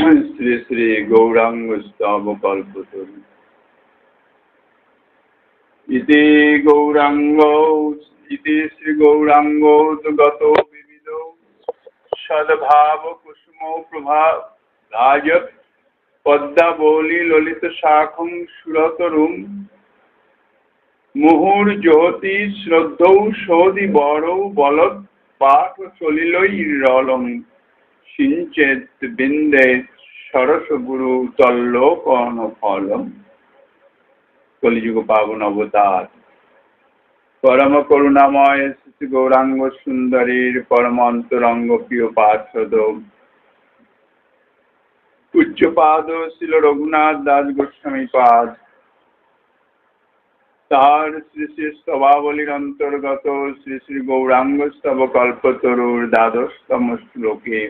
শ্রী শ্রী গৌরাঙ্গ স্তব কল্পতরু ইতি গৌরাঙ্গ ইতি শ্রী গৌরাঙ্গ গত বিবিধ সদ্ভাব কুসুম প্রভা রাজ পদ্মাবলী ললিত শাখং সুরতরুম মুহুর জ্যোতি শ্রদ্ধৌ সৌদি বড়ৌ বলত পাঠ চলিলই রলং সিঞ্চেত বিন্দে সরস গুরু তল্লোকন ফলম। কলিযুগ পাবন অবতার পরম করুণাময় শ্রী গৌরাঙ্গ সুন্দরীর পরমান্তরঙ্গ প্রিয় পার্ষদ পূজ্যপাদ শিল রঘুনাথ দাস গোস্বামী পাদ তার শ্রী শ্রী স্তবাবলীর অন্তর্গত শ্রী শ্রী গৌরাঙ্গ স্তব কল্পতরুর দ্বাদশতম শ্লোকে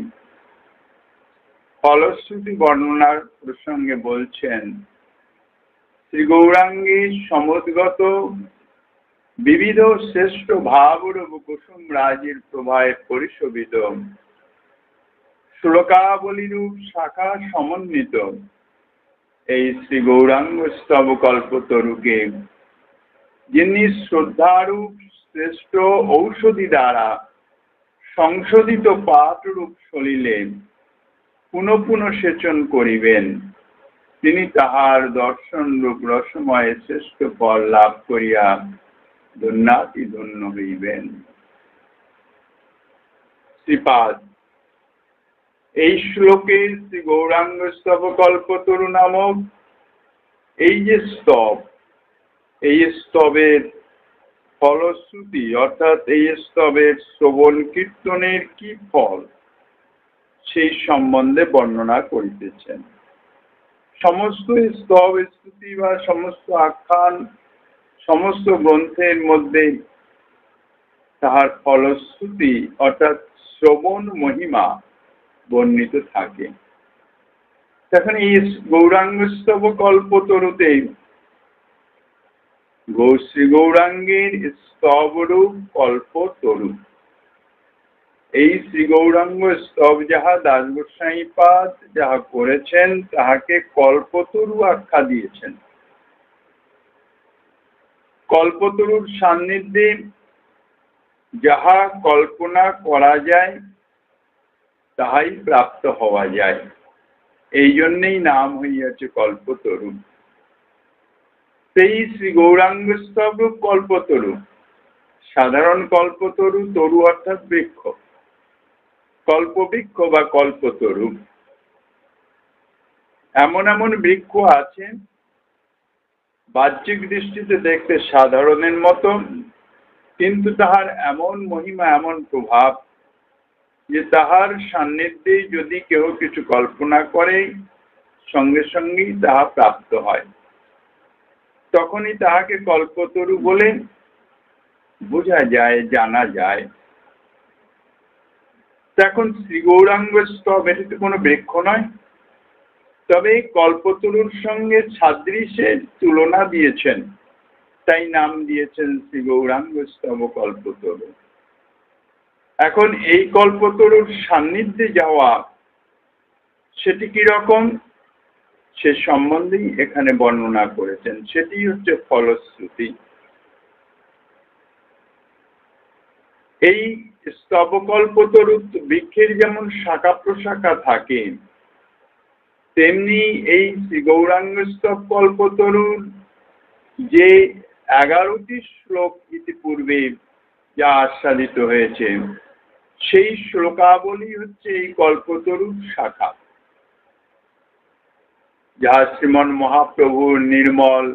ফলশ্রুতি বর্ণনার প্রসঙ্গে বলছেন, শ্রী গৌরাঙ্গী সমুদ্গত বিবিধ শ্রেষ্ঠ ভাবরূপ কুসুম রাজির প্রভায় পরিশোভিত শ্লোকাবলীরূপ শাখা সমন্বিত এই শ্রী গৌরাঙ্গ স্তব কল্পতরুকে যিনি শ্রদ্ধারূপ শ্রেষ্ঠ ঔষধি দ্বারা সংশোধিত পাঠরূপ সলিলে পুনঃ পুনঃ সেচন করিবেন, তিনি তাহার দর্শন রূপ রসময় শ্রেষ্ঠ ফল লাভ করিয়া ধন্যাতি ধন্য হইবেন। শ্রীপাদ এই শ্লোকে শ্রী গৌরাঙ্গ স্তব কল্পতরু নামক এই যে স্তব, এই স্তবের ফলশ্রুতি অর্থাৎ এই স্তবের শ্রবণ কীর্তনের কি ফল সেই সম্বন্ধে বর্ণনা করিতেছেন। সমস্ত স্তব স্তুতি বা সমস্ত আখ্যান সমস্ত গ্রন্থের মধ্যে তাহার ফলশ্রুতি অর্থাৎ শ্রবণ মহিমা বর্ণিত থাকে। তখন এই গৌরাঙ্গ স্তব কল্পতরুতে শ্রী গৌরাঙ্গের স্তবরূপ কল্পতরু, এই শ্রী গৌরাঙ্গ স্তব যাহা দাস গোস্বামী পাদ যাহা করেছেন তাহাকে কল্পতরু আখ্যা দিয়েছেন। কল্পতরুর সান্নিধ্যে যাহা কল্পনা করা যায় তাহাই প্রাপ্ত হওয়া যায়, এই জন্যই নাম হইয়াছে কল্পতরু। সেই শ্রী গৌরাঙ্গ স্তব কল্পতরু, সাধারণ কল্পতরু, তরু অর্থাৎ বৃক্ষ, কল্পবৃক্ষ বা কল্পতরু। এমন এমন বৃক্ষ আছে বাহ্যিক দৃষ্টিতে দেখতে সাধারণের মতো, কিন্তু তাহার এমন মহিমা এমন প্রভাব যে তাহার সান্নিধ্যে যদি কেউ কিছু কল্পনা করে সঙ্গে সঙ্গেই তাহা প্রাপ্ত হয়, তখনই তাহাকে কল্পতরু বলে বোঝা যায়, জানা যায়। এখন শ্রী গৌরাঙ্গ স্তব এটি তো কোনো বৃক্ষ নয়, তবে কল্পতরুর সঙ্গে সাদৃশ্যের তুলনা দিয়েছেন, তাই নাম দিয়েছেন শ্রী গৌরাঙ্গ স্তব কল্পতরু। এখন এই কল্পতরুর সান্নিধ্যে যাওয়া সেটি কিরকম সে সম্বন্ধেই এখানে বর্ণনা করেছেন, সেটি হচ্ছে ফলশ্রুতি। এই স্তবকল্পতরু বৃক্ষের যেমন শাখা প্রশাখা থাকে, তেমনি এই শ্রী গৌরাঙ্গ স্তব কল্পতরুর যে 11টি শ্লোক ইতিপূর্বে যা আস্বাদিত হয়েছে সেই শ্লোকাবলী হচ্ছে এই কল্পতরুর শাখা, যা শ্রীমন মহাপ্রভুর নির্মল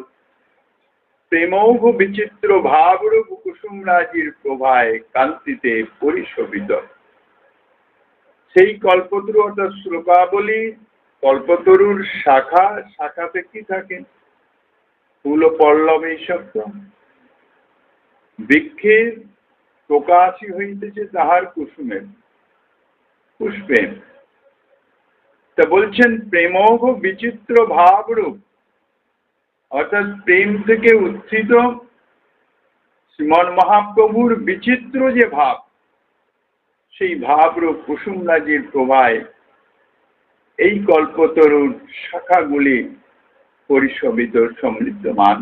প্রেমৌঘ বিচিত্র ভাবরূপ কুসুম রাজির প্রভায় কান্তিতে পরিশোভিত। সেই কল্পতরু অর্থাৎ শ্লোকাবলী কল্পতরুর শাখা, শাখাতে কি থাকে? ফুল ও পল্লব এইসব তো। বৃক্ষের প্রকাশই হইতেছে তাহার কুসুমের পুষ্পে। তা বলছেন প্রেমৌঘ বিচিত্র ভাবরূপ, অর্থাৎ প্রেম থেকে উত্থিত শ্রীমন মহাপ্রভুর বিচিত্র যে ভাব, সেই ভাবরূপ কুসুম রাজির প্রভায় এই কল্পতরুর শাখাগুলি পরিশোভিত সমৃদ্ধমান।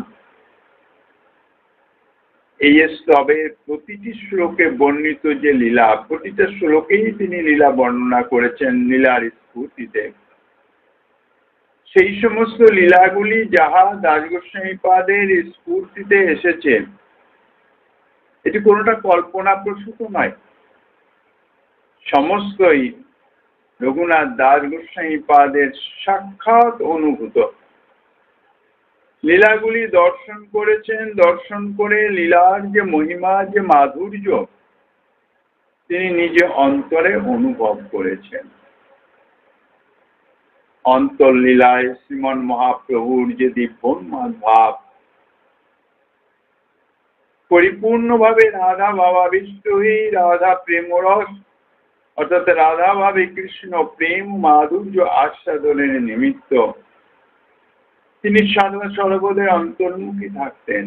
এই স্তবের প্রতিটি শ্লোকে বর্ণিত যে লীলা, প্রতিটা শ্লোকেই তিনি লীলা বর্ণনা করেছেন লীলার স্ফূর্তিতে। সেই সমস্ত লীলাগুলি যাহা দাসগোস্বামীপাদের স্ফূর্তিতে এসেছে, এটি কোনোটা কল্পনা প্রসূত নয়, সমস্তই রঘুনাথ দাস গোস্বামীপাদের সাক্ষাৎ অনুভূত। লীলাগুলি দর্শন করেছেন, দর্শন করে লীলার যে মহিমা, যে মাধুর্য তিনি নিজে অন্তরে অনুভব করেছেন। অন্তর্লীলায় শ্রীমন মহাপ্রভুর যে দিব্যোন্মাদ ভাব, পরিপূর্ণভাবে রাধা ভাবাবিষ্ট হয়ে রাধা প্রেমরস অর্থাৎ রাধা ভাবে কৃষ্ণ প্রেম মাধুর্য আস্বাদনের নিমিত্ত তিনি সদা সর্বদাই অন্তর্মুখী থাকতেন।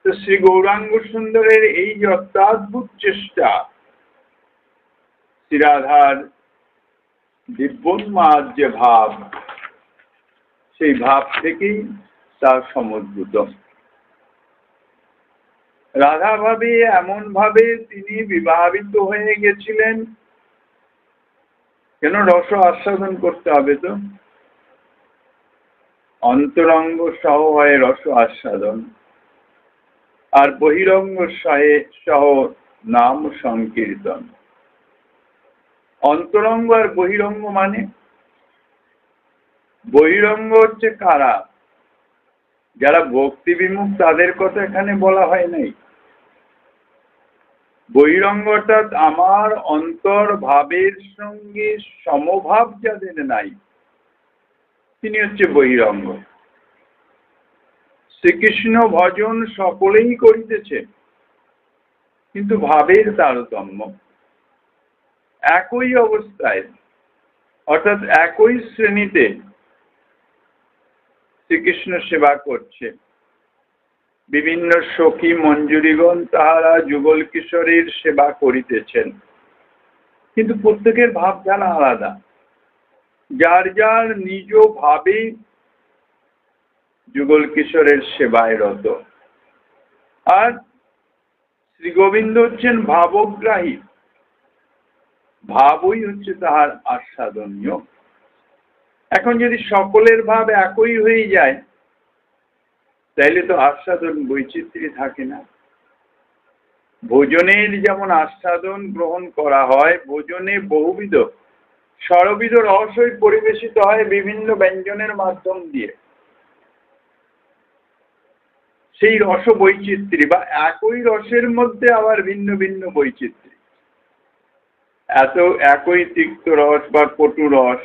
তো শ্রী গৌরাঙ্গ সুন্দরের এই যে অত্যাদ্ভুত চেষ্টা, শ্রী রাধার দিব্যোন্মাদ যে ভাব, সেই ভাব থেকেই তার সমুদ্ভূত। রাধা ভাবে এমন ভাবে তিনি বিবাহিত হয়ে গেছিলেন, কেন রস আস্বাদন করতে হবে, তো অন্তরঙ্গ সহ হয় রস আস্বাদন, আর বহিরঙ্গ সহ নাম সংকীর্তন। অন্তরঙ্গ আর বহিরঙ্গ মানে, বহিরঙ্গ হচ্ছে কারা? যারা ভক্তি বিমুখ, তাদের কথা এখানে বলা হয় নাই। বহিরঙ্গ অর্থাৎ আমার অন্তর ভাবের সঙ্গে সমভাব যাদের নাই, তিনি হচ্ছে বহিরঙ্গ। শ্রীকৃষ্ণ ভজন সকলেই করিতেছে, কিন্তু ভাবের তারতম্য। একই অবস্থায় অর্থাৎ একই শ্রেণীতে শ্রীকৃষ্ণ সেবা করছে। বিভিন্ন সখী মঞ্জুরিগণ তাহারা যুগল কিশোরীর সেবা করিতেছেন, কিন্তু প্রত্যেকের ভাবধারা আলাদা। যার যার নিজ ভাবে যুগল কিশোরের সেবায় রত। আর শ্রী গোবিন্দ হচ্ছেন ভাবগ্রাহী, ভাবই হচ্ছে তাহার আস্বাদনীয়। এখন যদি সকলের ভাব একই হয়ে যায়, তাইলে তো আস্বাদন বৈচিত্র্য থাকে না। ভোজনের যেমন আস্বাদন গ্রহণ করা হয়, ভোজনে বহুবিধ সরবিধ রসই পরিবেশিত হয় বিভিন্ন ব্যঞ্জনের মাধ্যম দিয়ে। সেই রস বৈচিত্র্য বা একই রসের মধ্যে আবার ভিন্ন ভিন্ন বৈচিত্র্য। এত একই তিক্ত রস বা কটু রস,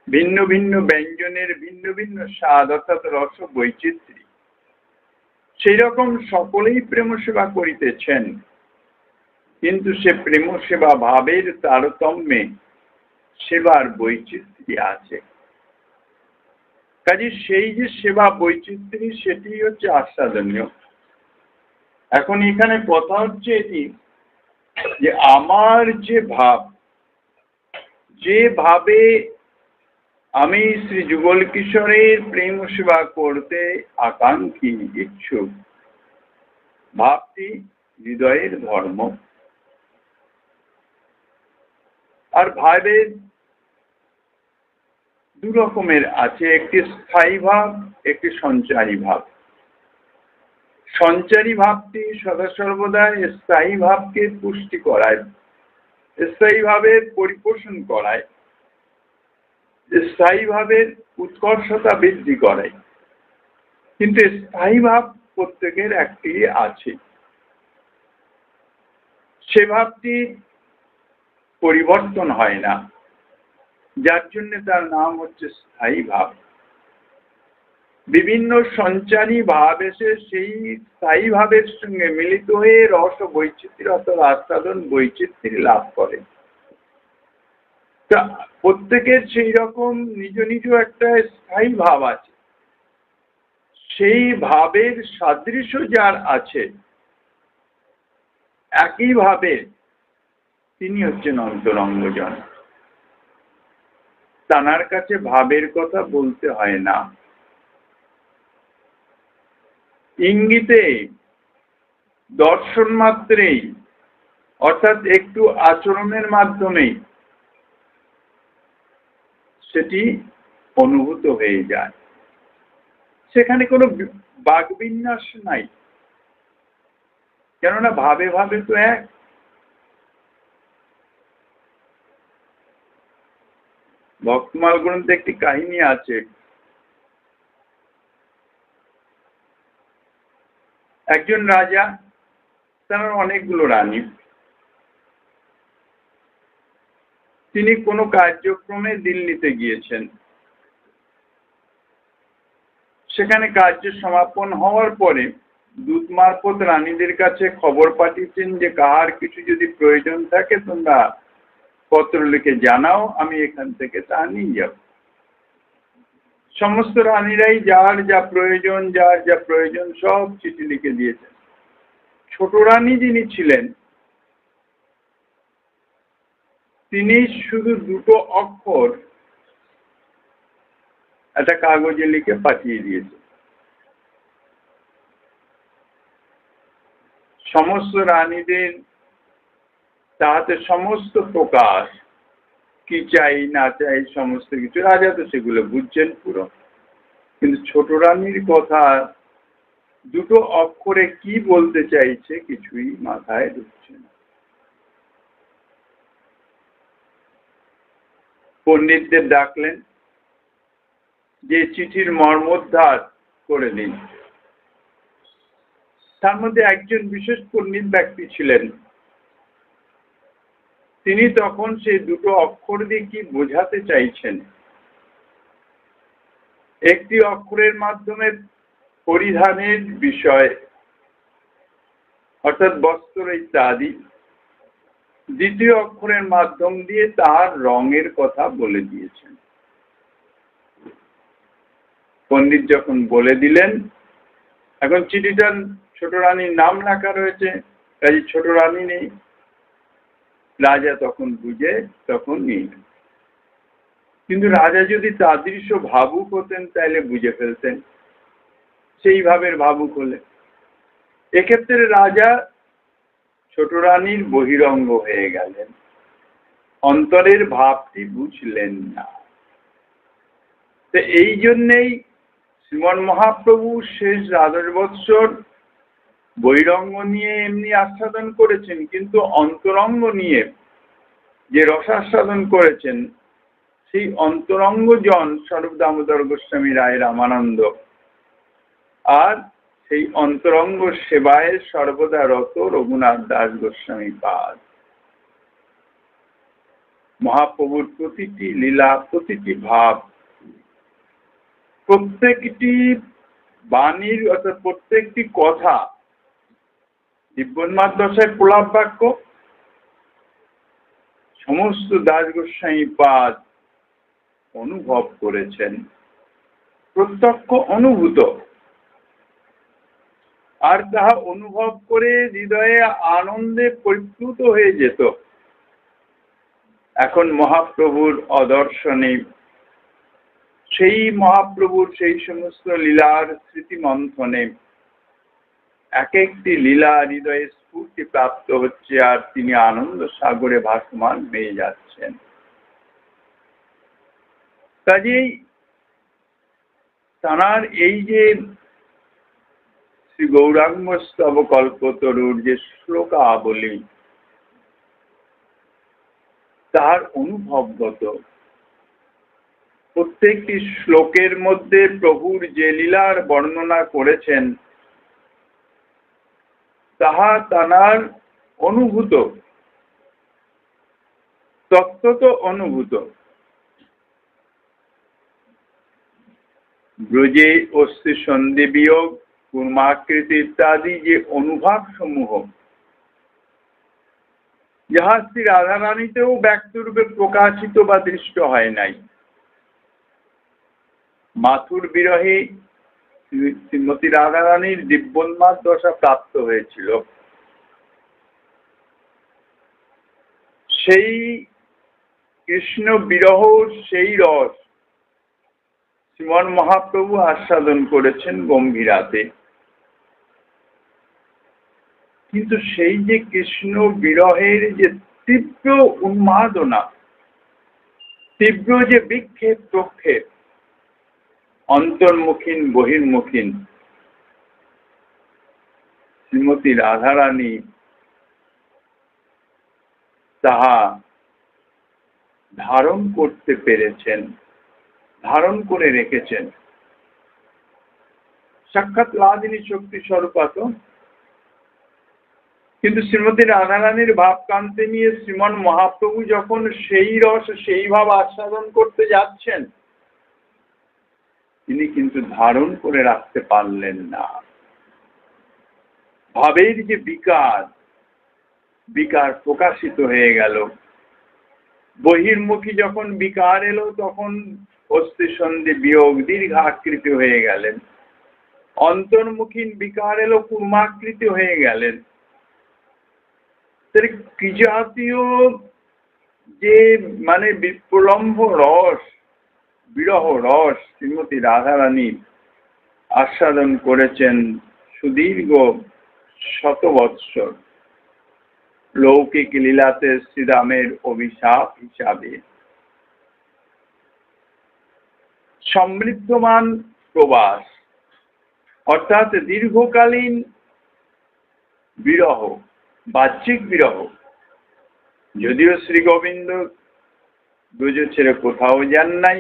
ভিন্ন ভিন্ন ব্যঞ্জনের ভিন্ন ভিন্ন স্বাদ অর্থাৎ রস বৈচিত্র্য। সেই রকম সকলেই প্রেম সেবা করিতেছেন, কিন্তু সে প্রেম সেবা ভাবের তারতম্যে সেবার বৈচিত্র্য আছে। কাজে সেই যে সেবা বৈচিত্র্য, সেটি হচ্ছে আস্বাদনীয়। এখন এখানে কথা হচ্ছে এটি যে আমার যে ভাব, যে ভাবে আমি শ্রী যুগল কিশোরের প্রেম সেবা করতে আকাঙ্ক্ষী ইচ্ছুক, ভাবটি হৃদয়ের ধর্ম। আর ভাবের দু রকমের আছে, একটি স্থায়ী ভাব, একটি সঞ্চারী ভাব। সঞ্চারী ভাবটি সদা সর্বদা স্থায়ী ভাবকে পুষ্টি করায়, স্থায়ী ভাবের পরিপোষণ করায়, স্থায়ী ভাবের উৎকর্ষতা বৃদ্ধি করায়। কিন্তু স্থায়ী ভাব প্রত্যেকের একটি আছে, সে ভাবটি পরিবর্তন হয় না, যার জন্য তার নাম হচ্ছে স্থায়ী ভাব। বিভিন্ন সঞ্চারী ভাব এসে সেই স্থায়ী ভাবের সঙ্গে মিলিত হয়ে রস বৈচিত্র্য অথবা আস্বাদন বৈচিত্র্য লাভ করে। তা প্রত্যেকের সেই রকম নিজ নিজ একটা স্থায়ী ভাব আছে। সেই ভাবের সাদৃশ্য যার আছে, একইভাবে তিনি হচ্ছেন অন্তরঙ্গজন। তানার কাছে ভাবের কথা বলতে হয় না, ইঙ্গিতে, দর্শন মাত্রেই, অর্থাৎ একটু আচরণের মাধ্যমেই সেটি অনুভূত হয়ে যায়। সেখানে কোনো বাগবিন্যাস নাই, কেননা ভাবে ভাবে তো এক। ভক্তমাল গ্রন্থে একটি কাহিনী আছে। একজন রাজা, তার অনেকগুলো রানী, তিনি কোনো কার্যক্রমে দিল্লিতে গিয়েছেন। সেখানে কার্য সমাপন হওয়ার পরে দূত মারফত রানীদের কাছে খবর পাঠিয়েছেন যে কাহার কিছু যদি প্রয়োজন থাকে তোমরা পত্র লিখে জানাও, আমি এখান থেকে তা নিয়ে যাব। সমস্ত রানীরাই যার যা প্রয়োজন সব চিঠি লিখে দিয়েছেন। ছোট রানী যিনি ছিলেন তিনি শুধু দুটো অক্ষর একটা কাগজে লিখে পাঠিয়ে দিয়েছে। সমস্ত রানীদের তাহাতে সমস্ত প্রকাশ, কি চাই না চাই সমস্ত কিছু, রাজা তো সেগুলো বুঝছেন পুরো, কিন্তু ছোট রানীর কথা দুটো অক্ষরে কি বলতে চাইছে কিছুই মাথায় ঢুকছে না। পণ্ডিতদের ডাকলেন যে চিঠির মর্মোদ্ধার করে দিন। তার মধ্যে একজন বিশেষ পণ্ডিত ব্যক্তি ছিলেন, তিনি তখন সেই দুটো অক্ষর দিয়ে কি বোঝাতে চাইছেন। একটি অক্ষরের মাধ্যমে পরিধানের বিষয় অর্থাৎ বস্ত্র ইত্যাদি, দ্বিতীয় অক্ষরের মাধ্যম দিয়ে তার রঙের কথা বলে দিয়েছেন। পণ্ডিত যখন বলে দিলেন, এখন চিঠিটার ছোট রানীর নাম লেখা রয়েছে, কাজে ছোট রানী নেই। রাজা তখন বুঝে তখন নেই, কিন্তু রাজা যদি তাদৃশ ভাবুক হতেন তাহলে বুঝে ফেলতেন, সেইভাবে ভাবুক হলে এক্ষেত্রে রাজা ছোট রানীর বহিরঙ্গ হয়ে গেলেন, অন্তরের ভাবটি বুঝলেন না। তো এই জন্যেই শ্রীমন মহাপ্রভু শেষ 12 বৎসর বহিরঙ্গ নিয়ে এমনি আস্বাদন করেছেন, কিন্তু অন্তরঙ্গ নিয়ে যে রসাস্বাদন করেছেন সেই অন্তরঙ্গ জন স্বরূপ দামোদর গোস্বামী রায় রামানন্দ, আর সেই অন্তরঙ্গ সেবায় সর্বদা রত রঘুনাথ দাস গোস্বামী পাদ। মহাপ্রভুর প্রতিটি লীলা, প্রতিটি ভাব, প্রত্যেকটি বাণীর অর্থাৎ প্রত্যেকটি কথা দিব্যন্মাদ দশায় প্রলাপ বাক্য, সমস্ত দাস গোস্বামী পাদ অনুভব করেছেন, প্রত্যক্ষ অনুভূত, আর তাহা অনুভব করে হৃদয়ে আনন্দে পরিপ্লুত হয়ে যেত। এখন মহাপ্রভুর অদর্শনে সেই মহাপ্রভুর সেই সমস্ত লীলার স্মৃতি মন্থনে এক একটি লীলা হৃদয়ে স্ফূর্তি প্রাপ্ত হচ্ছে, আর তিনি আনন্দ সাগরে ভাসমান হয়ে যাচ্ছেন। কাজেই তাঁর এই যে শ্রী গৌরাঙ্গ স্তব কল্পতরুর যে শ্লোকাবলী, তার অনুভবগত প্রত্যেকটি শ্লোকের মধ্যে প্রভুর যে লীলার বর্ণনা করেছেন তাহা তাঁর অনুভূত, তত্ত্বত অনুভূত। ব্রজে অস্তি সন্ধি বিয়োগ, কুর্মাকৃতি ইত্যাদি যে অনুভব সমূহ, যাহা শ্রী রাধারানীতেও ব্যক্তরূপে প্রকাশিত বা দৃষ্ট হয় নাই। মাথুর বিরহে শ্রীমতী রাধারানীর দিব্যোন্মাদ দশা প্রাপ্ত হয়েছিল, সেই কৃষ্ণ বিরহ সেই রস শ্রীমন মহাপ্রভু আস্বাদন করেছেন গম্ভীরাতে। কিন্তু সেই যে কৃষ্ণ বিরহের যে তীব্র উন্মাদনা, তীব্র যে বিক্ষেপ প্রক্ষেপ, অন্তর্মুখীন বহির্মুখীন, শ্রীমতী রাধারানী তাহা ধারণ করতে পেরেছেন, ধারণ করে রেখেছেন। সাক্ষাৎ লাদিনী শক্তি স্বরূপাত। কিন্তু শ্রীমতী রাধারানীর ভাবকান্তি নিয়ে শ্রীমন মহাপ্রভু যখন সেই রস সেই ভাব আস্বাদন করতে যাচ্ছেন, তিনি কিন্তু ধারণ করে রাখতে পারলেন না। ভাবের যে বিকার, বিকার প্রকাশিত হয়ে গেল। বহির্মুখী যখন বিকার এলো তখন অস্থি সন্ধি বিয়োগ দীর্ঘাকৃতি হয়ে গেলেন। অন্তর্মুখী বিকার এলো কুর্মাকৃতি হয়ে গেলেন। কি জাতীয় যে মানে বিপ্রলম্ভ রস, বিরহ রস শ্রীমতী রাধারানী আস্বাদন করেছেন সুদীর্ঘ শত বৎসর, লৌকিক লীলাতে শ্রীরামের অভিশাপ হিসাবে। সমৃদ্ধমান প্রবাস অর্থাৎ দীর্ঘকালীন বিরহ, বাহ্যিক বিরহ। যদিও শ্রী গোবিন্দ ব্রজ ছেড়ে কোথাও যান নাই,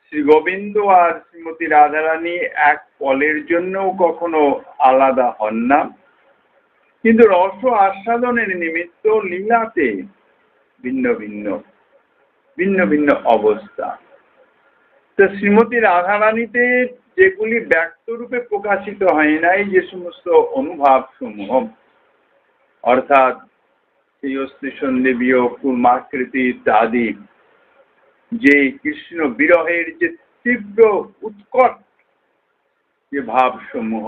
শ্রী গোবিন্দ আর শ্রীমতী রাধারানী এক পলের জন্যও কখনো আলাদা হন না, কিন্তু রস আস্বাদনের নিমিত্ত লীলাতে ভিন্ন ভিন্ন ভিন্ন ভিন্ন অবস্থা। তো শ্রীমতী রাধারানীতে যেগুলি ব্যক্ত রূপে প্রকাশিত হয় নাই, যে সমস্ত অনুভব সমূহ, অর্থাৎ সেই অস্থি সন্ধি বিয়োগ কুর্মাকৃতি ইত্যাদি, যে কৃষ্ণ বিরহের যে তীব্র উৎকট যে ভাব সমূহ,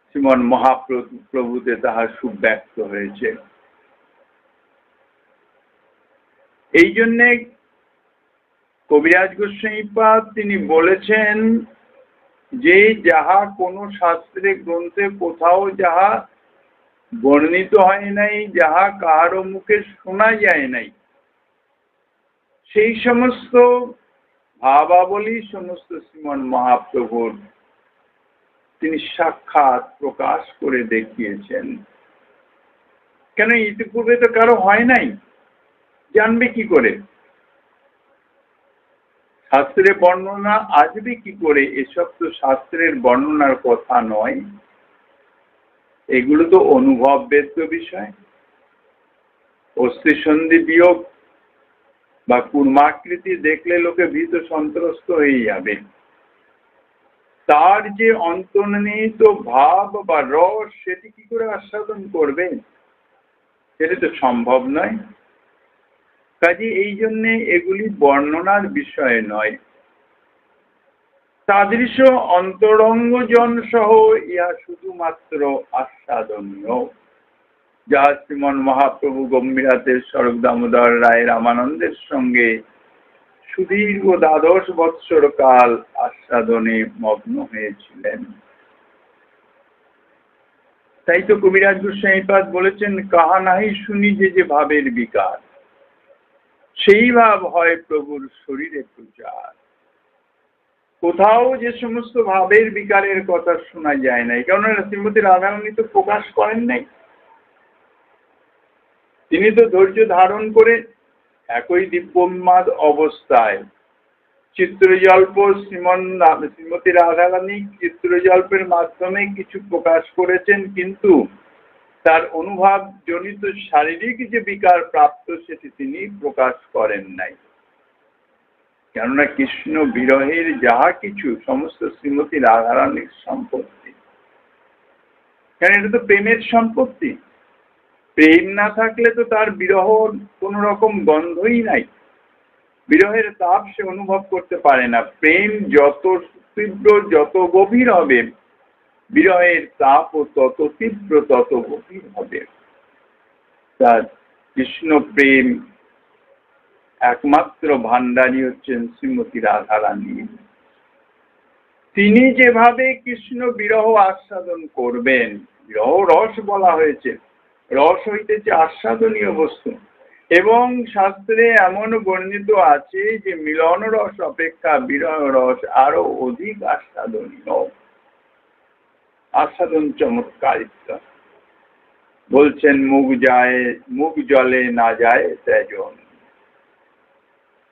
শ্রীমন মহাপ্রভুতে তাহা সুব্যক্ত হয়েছে। এই জন্যে কবিরাজ গোস্বামীপাদ তিনি বলেছেন যে যাহা কোনো শাস্ত্রে গ্রন্থে কোথাও যাহা বর্ণিত হয় নাই, যাহা কারো মুখে শোনা যায় নাই, সেই সমস্ত ভাবাবলী সমস্ত শ্রীমন মহাপ্রভুর তিনি সাক্ষাৎ প্রকাশ করে দেখিয়েছেন। কেন ইতিপূর্বে তো কারো হয় নাই, জানবে কি করে? শাস্ত্রে বর্ণনা আসবে কি করে? এসব তো শাস্ত্রের বর্ণনার কথা নয়, এগুলো তো অনুভব বেদ্য বিষয়। অস্থি সন্ধি বিয়োগ বা কুর্মাকৃতি দেখলে লোকে ভীত সন্ত্রস্ত হয়ে যাবে। তার যে অন্তর্নিহিত ভাব বা রস, সেটি কি করে আস্বাদন করবে? সেটা তো সম্ভব নয়। কাজে এই জন্যে এগুলি বর্ণনার বিষয় নয়। তাদৃশ অন্তরঙ্গজন সহ ইহা শুধুমাত্র আস্বাদনীয়, যা শ্রীমন মহাপ্রভু গম্ভীরাতের স্বরূপ দামোদর রায় রামানন্দের সঙ্গে সুদীর্ঘ 12 বৎসর কাল আস্বাদনে মগ্ন হয়েছিলেন। তাই তো কবিরাজ গোস্বামীপাদ বলেছেন, কাহা নাহি শুনি যে যে ভাবের বিকার, সেই ভাব হয় প্রভুর শরীরে প্রচার। কোথাও যে সমস্ত ভাবের বিকারের কথা শোনা যায় নাই, কারণ শ্রীমতী রাধারানী তো প্রকাশ করেন নাই। তিনি তো ধৈর্য ধারণ করে একই দিব্যোন্মাদ অবস্থায় চিত্রজল্প শ্রীমতী রাধারানী চিত্রজল্পের মাধ্যমে কিছু প্রকাশ করেছেন, কিন্তু তার অনুভব জনিত শারীরিক যে বিকার প্রাপ্ত সেটি তিনি প্রকাশ করেন নাই। কেননা কৃষ্ণ বিরহের যাহা কিছু সমস্ত শ্রীমতী রাধারানীর সম্পত্তি। কেন এটা তো প্রেমের সম্পত্তি। প্রেম না থাকলে তো তার বিরহ কোন রকম গন্ধই নাই, বিরহের তাপ সে অনুভব করতে পারে না। প্রেম যত তীব্র যত গভীর হবে, বিরহের তাপও তত তীব্র তত গভীর হবে। তার কৃষ্ণ প্রেম একমাত্র ভান্ডারী হচ্ছেন শ্রীমতী রাধারানী। তিনি যেভাবে কৃষ্ণ বিরহ আস্বাদন করবেন, বিরহ রস বলা হয়েছে, রস হইতেছে আস্বাদনীয় বস্তু, এবং শাস্ত্রে এমন বর্ণিত আছে যে মিলন রস অপেক্ষা বিরহ রস আরো অধিক আস্বাদনীয়, আস্বাদন চমৎকারিত্ব। বলছেন মুখ জলে না যায় তেজন,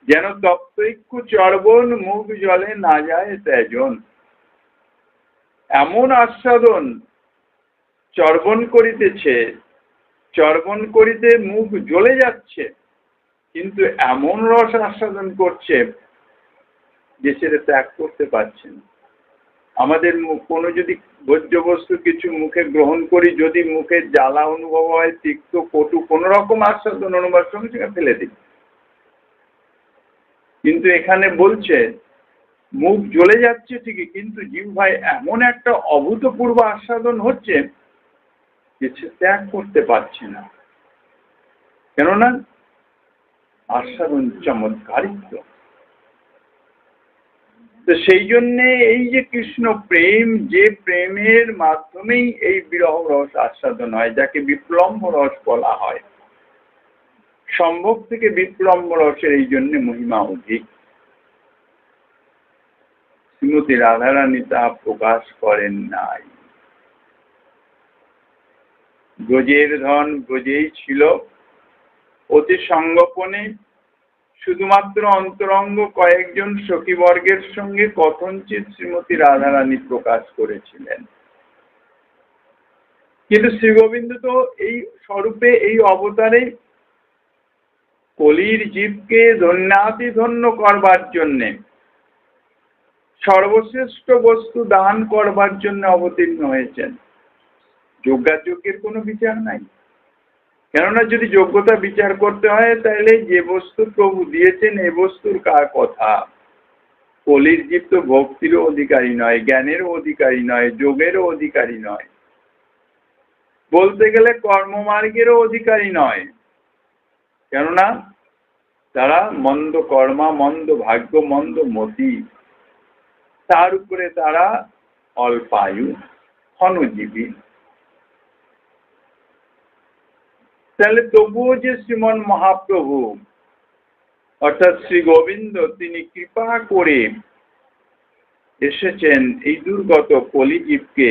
যেন তপ্তইক্ষু চর্বণ মুখ জলে না যায় তেজন। এমন আস্বাদন চর্বণ করিতেছে, চর্বণ করিতে মুখ জ্বলে যাচ্ছে, কিন্তু এমন রস আস্বাদন করছে যে সেটা ত্যাগ করতে পারছে না। আমাদের কোনো যদি ভোজ্য বস্তু কিছু মুখে গ্রহণ করি, যদি মুখে জ্বালা অনুভব হয়, তিক্ত কটু কোন রকম আস্বাদন অনুভব সঙ্গে সঙ্গে ফেলে দিই। কিন্তু এখানে বলছে মুখ জ্বলে যাচ্ছে ঠিকই, কিন্তু জিহ্বায় এমন একটা অভূতপূর্ব আস্বাদন হচ্ছে যে সে ত্যাগ করতে পারছে না, কেননা আস্বাদন চমৎকারিত্ব। তো সেই জন্যে এই যে কৃষ্ণ প্রেম, যে প্রেমের মাধ্যমেই এই বিরহ রস আস্বাদন হয়, যাকে বিপ্লম্ব রস বলা হয়, সম্ভোগ থেকে বিপ্লম্ব রসের এই জন্য মহিমা অধিক। শ্রীমতী রাধারানী তা প্রকাশ করেন নাই। ব্রজের ধন ব্রজেই ছিল, অতি সংগোপনে শুধুমাত্র অন্তরঙ্গ কয়েকজন সখীবর্গের সঙ্গে কথঞ্চিত শ্রীমতী রাধারানী প্রকাশ করেছিলেন। কিন্তু শ্রী গোবিন্দ তো এই স্বরূপে, এই অবতারে কলির জীবকে ধন্যাতি ধন্য করবার জন্যে, সর্বশ্রেষ্ঠ বস্তু দান করবার জন্য অবতীর্ণ হয়েছেন। যোগ্যাযোগ্যের কোনো বিচার নাই, কেননা যদি যোগ্যতা বিচার করতে হয় তাহলে যে বস্তু প্রভু দিয়েছেন এ বস্তুর কার কথা। কলির জীব তো ভক্তিরও অধিকারী নয়, জ্ঞানেরও অধিকারী নয়, যোগেরও অধিকারী নয়, বলতে গেলে কর্মমার্গেরও অধিকারী নয়, কেননা তারা মন্দ কর্মা, মন্দ ভাগ্য, মন্দ মতি, তার উপরে তারা অল্পায়ু, ক্ষণজীবী। তাহলে তবুও যে শ্রীমন মহাপ্রভু অর্থাৎ শ্রী গোবিন্দ তিনি কৃপা করে এসেছেন এই দুর্গত কলিজীবকে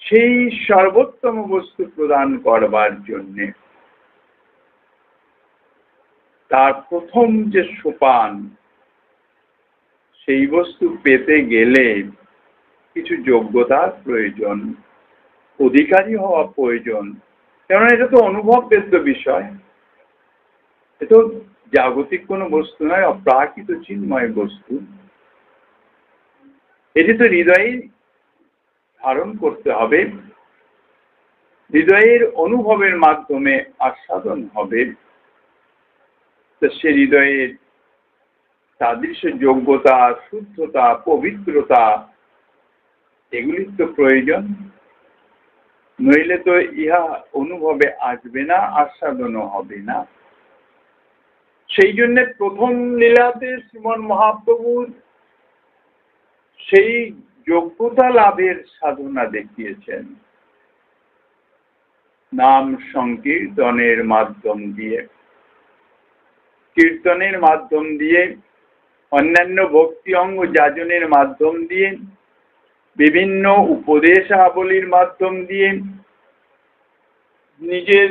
সেই সর্বোত্তম বস্তু প্রদান করবার জন্যে। তার প্রথম যে সোপান, সেই বস্তু পেতে গেলে কিছু যোগ্যতার প্রয়োজন, অধিকারী হওয়া প্রয়োজন, কেননা এটা তো অনুভববেদ্য বিষয়, এটা জাগতিক কোনো বস্তু নয়, অপ্রাকৃত চিন্ময় বস্তু। এটি তো হৃদয়ে ধারণ করতে হবে, হৃদয়ের অনুভবের মাধ্যমে আস্বাদন হবে। তো সে হৃদয়ের সাদৃশ্য যোগ্যতা, শুদ্ধতা, পবিত্রতা, এগুলির তো প্রয়োজন, নইলে তো ইহা অনুভবে আসবে না, আস্বাদনও হবে না। সেই জন্য প্রথম লীলাতে শ্রীমন মহাপ্রভুর সেই যোগ্যতা লাভের সাধনা দেখিয়েছেন নাম সংকীর্তনের মাধ্যম দিয়ে, কীর্তনের মাধ্যম দিয়ে, অন্যান্য ভক্তি অঙ্গ যাজনের মাধ্যম দিয়ে, বিভিন্ন উপদেশাবলীর মাধ্যম দিয়ে, নিজের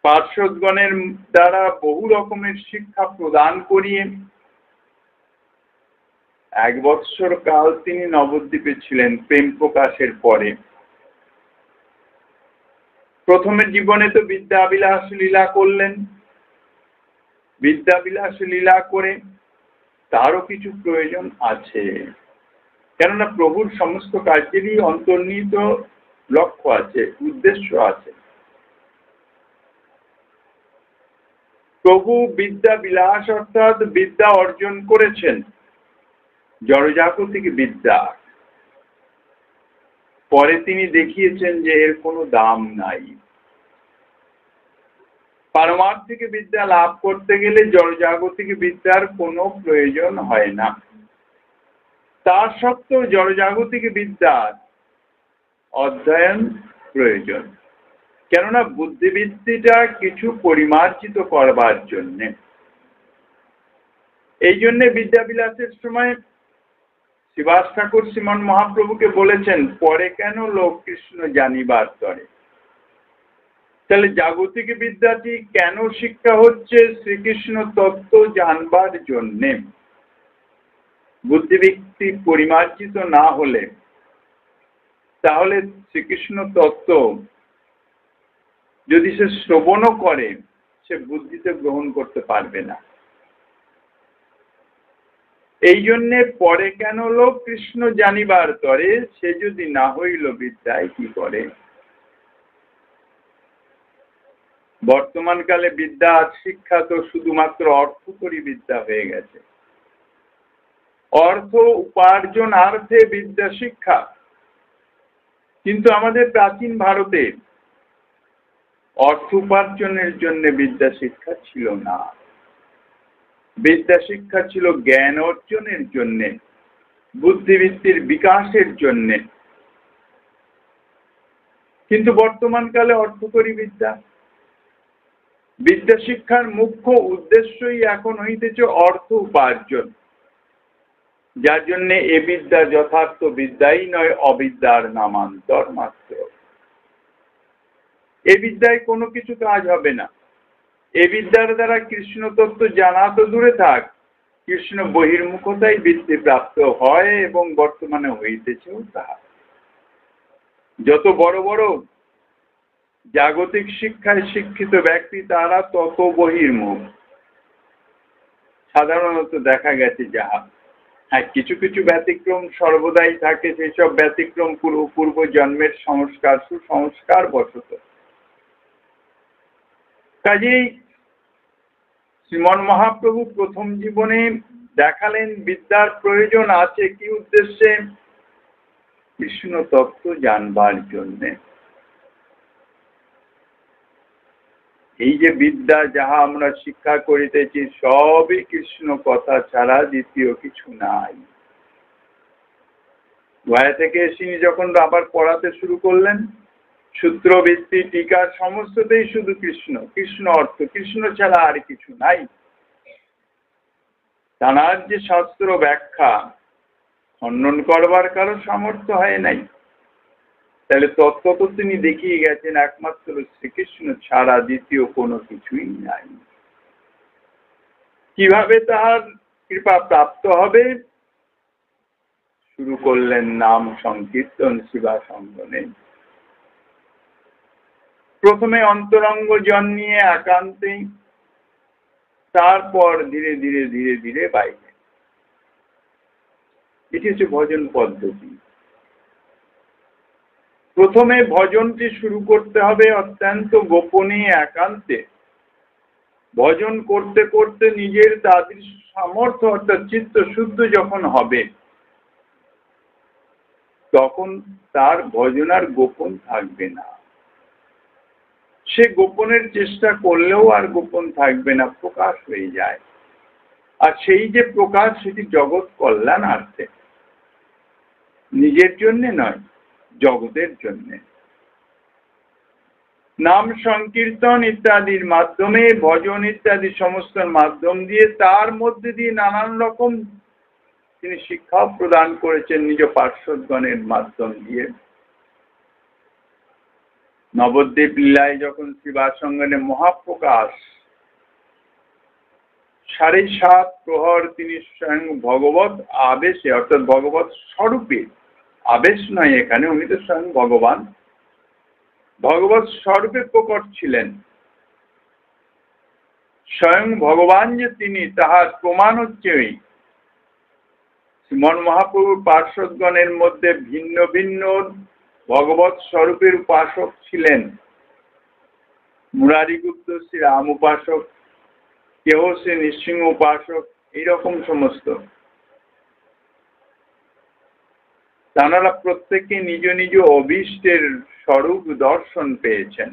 পার্শ্বদগণের দ্বারা বহু রকমের শিক্ষা প্রদান করিয়ে 1 বৎসর কাল তিনি নবদ্বীপে ছিলেন প্রেম প্রকাশের পরে। প্রথমে জীবনে তো বিদ্যাবিলাস লীলা করলেন, বিদ্যাবিলাস লীলা করে তারও কিছু প্রয়োজন আছে, কেননা প্রভুর সমস্ত কার্যেরই অন্তর্নিহিত লক্ষ্য আছে, উদ্দেশ্য আছে। প্রভু বিদ্যা বিলাস অর্থাৎ বিদ্যা অর্জন করেছেন, জড়জাগতিক বিদ্যা। পরে তিনি দেখিয়েছেন যে এর কোনো দাম নাই, পারমার্থিক বিদ্যা লাভ করতে গেলে জড়জাগতিক বিদ্যার কোনো প্রয়োজন হয় না। তা সত্ত্বেও জড়জাগতিক বিদ্যার অধ্যয়ন প্রয়োজন, কেননা বুদ্ধিবৃত্তিটা কিছু পরিমার্জিত করবার জন্যে। এই জন্যে বিদ্যাবিলাসের সময় শ্রীবাস ঠাকুর শ্রীমন মহাপ্রভুকে বলেছেন, পরে কেন লোক কৃষ্ণ জানিবার তরে। তাহলে জাগতিক বিদ্যাটি কেন শিক্ষা হচ্ছে? শ্রীকৃষ্ণ তত্ত্ব জানবার জন্যে। বুদ্ধিবৃত্তি পরিমার্জিত না হলে তাহলে শ্রীকৃষ্ণ তত্ত্ব যদি সে শ্রবণও করে, সে বুদ্ধিতে গ্রহণ করতে পারবে না। এই জন্যে পরে কেন লোক কৃষ্ণ জানিবার তরে, সে যদি না হইল বিদ্যায় কি করে। বর্তমান কালে বিদ্যা শিক্ষা তো শুধুমাত্র অর্থকরী বিদ্যা হয়ে গেছে। অর্থ উপার্জনার্থে বিদ্যা শিক্ষা, কিন্তু আমাদের প্রাচীন ভারতে অর্থ উপার্জনের জন্য বিদ্যা শিক্ষা ছিল না। বিদ্যা শিক্ষা ছিল জ্ঞান অর্জনের জন্য, বুদ্ধিবৃত্তির বিকাশের জন্য। কিন্তু বর্তমান কালে অর্থকরী বিদ্যা, বিদ্যা শিক্ষার মুখ্য উদ্দেশ্যই এখন হইতেছে অর্থ উপার্জন, যার জন্য এ বিদ্যা যথার্থ বিদ্যাই নয়, অবিদ্যার নামান্তর মাত্র। এ বিদ্যায় কোনো কিছু কাজ হবে না। এ বিদ্যার দ্বারা কৃষ্ণ তত্ত্ব জানা তো দূরে থাক, কৃষ্ণ বহির্মুখতাই বৃত্তি প্রাপ্ত হয় এবং বর্তমানে হইতেছেও তাহা। যত বড় বড় জাগতিক শিক্ষায় শিক্ষিত ব্যক্তি, তারা তত বহির্মুখ সাধারণত দেখা গেছে যাহা। হ্যাঁ, কিছু কিছু ব্যতিক্রম সর্বদাই থাকে, সেসব ব্যতিক্রম পূর্ব জন্মের সংস্কার, সুসংস্কার বশত। কাজেই শ্রীমন মহাপ্রভু প্রথম জীবনে দেখালেন বিদ্যার প্রয়োজন আছে কি উদ্দেশ্যে? কৃষ্ণ তত্ত্ব জানবার জন্যে। এই যে বিদ্যা যাহা আমরা শিক্ষা করিতেছি, সবই কৃষ্ণ কথা ছাড়া দ্বিতীয় কিছু নাই। গয়া থেকে এসে যখন আবার পড়াতে শুরু করলেন, সূত্রবৃত্তি টিকা সমস্ততেই শুধু কৃষ্ণ, কৃষ্ণ অর্থ, কৃষ্ণ ছাড়া আর কিছু নাই। তাঁর যে শাস্ত্র ব্যাখ্যা খণ্ডন করবার কারো সামর্থ্য হয় নাই। তাহলে তত্ত্ব তো তিনি দেখিয়ে গেছেন, একমাত্র শ্রীকৃষ্ণ ছাড়া দ্বিতীয় কোনো কিছুই নাই। কিভাবে তাহার কৃপা প্রাপ্ত হবে? শুরু করলেন নাম সংকীর্তন সেবা সঙ্গনে। প্রথমে অন্তরঙ্গ জন নিয়ে একান্তে, তারপর ধীরে ধীরে ধীরে ধীরে বাইরে। এটি হচ্ছে ভজন পদ্ধতি। প্রথমে ভজনটি শুরু করতে হবে অত্যন্ত গোপনে, একান্তে। ভজন করতে করতে নিজের তাদের সামর্থ্য অর্থাৎ চিত্ত শুদ্ধ যখন হবে, তখন তার ভজন আর গোপন থাকবে না। সে গোপনের চেষ্টা করলেও আর গোপন থাকবে না, প্রকাশ হয়ে যায়। আর সেই যে প্রকাশ, সেটি জগৎ কল্যাণার্থে, নিজের জন্য নয়, জগতের জন্য। নাম সংকীর্তন ইত্যাদির মাধ্যমে, ভজন ইত্যাদি সমস্ত মাধ্যম দিয়ে, তার মধ্যে দিয়ে নানান রকম তিনি শিক্ষা প্রদান করেছেন নিজ পার্শ্বদগণের মাধ্যম দিয়ে। নবদ্বীপ লীলায় যখন শ্রীবাসঙ্গনে মহাপ্রকাশ, 7.5 প্রহর তিনি স্বয়ং ভগবত আবেশে অর্থাৎ ভগবত স্বরূপে, আবেশ নয় এখানে, উনি তো স্বয়ং ভগবান, ভগবত স্বরূপে প্রকট ছিলেন। স্বয়ং ভগবান যে তিনি, তাহার প্রমাণ হচ্ছে শ্রীমন মহাপ্রভুর পার্শ্বদগণের মধ্যে ভিন্ন ভিন্ন ভগবত স্বরূপের উপাসক ছিলেন। মুরারিগুপ্ত শ্রী রাম উপাসক, কেহ শ্রী নৃসিংহ উপাসক, এইরকম সমস্ত। তাঁরা প্রত্যেকে নিজ নিজ অভীষ্টের স্বরূপ দর্শন পেয়েছেন।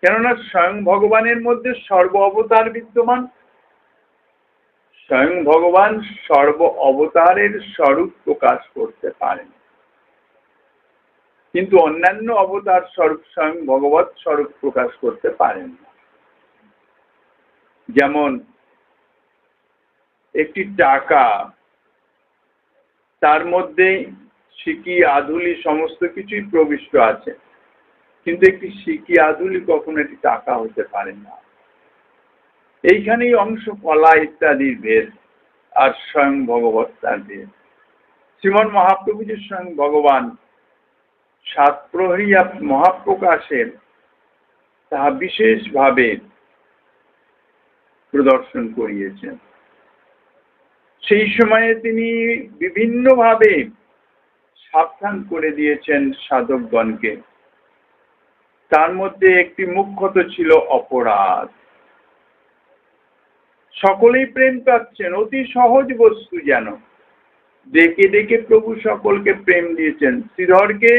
কেননা স্বয়ং ভগবানের মধ্যে সর্ব অবতার বিদ্যমান। স্বয়ং ভগবান সর্ব অবতারের স্বরূপ প্রকাশ করতে পারেন, কিন্তু অন্যান্য অবতার স্বরূপ স্বয়ং ভগবৎ স্বরূপ প্রকাশ করতে পারেন না। যেমন একটি টাকা, তার মধ্যে সিকি আধুলি সমস্ত কিছুই প্রবিষ্ট আছে, কিন্তু একটি সিকি আধুলি কখনো একটি টাকা হতে পারে না। এইখানেই অংশ কলা ইত্যাদির ভেদ, আর স্বয়ং ভগবৎ তার ভেদ। শ্রীমন মহাপ্রভু যে স্বয়ং ভগবান সাত প্রহরী মহাপ্রকাশের, তাহা বিশেষভাবে প্রদর্শন করিয়েছেন। সেই সময়ে তিনি বিভিন্নভাবে সাবধান করে দিয়েছেন সাধকগণকে। তার মধ্যে একটি মুখ্যত ছিল অপরাধ। সকলেই প্রেম পাচ্ছেন, অতি সহজ বস্তু যেন। ডেকে ডেকে প্রভু সকলকে প্রেম দিয়েছেন। শ্রীধরকে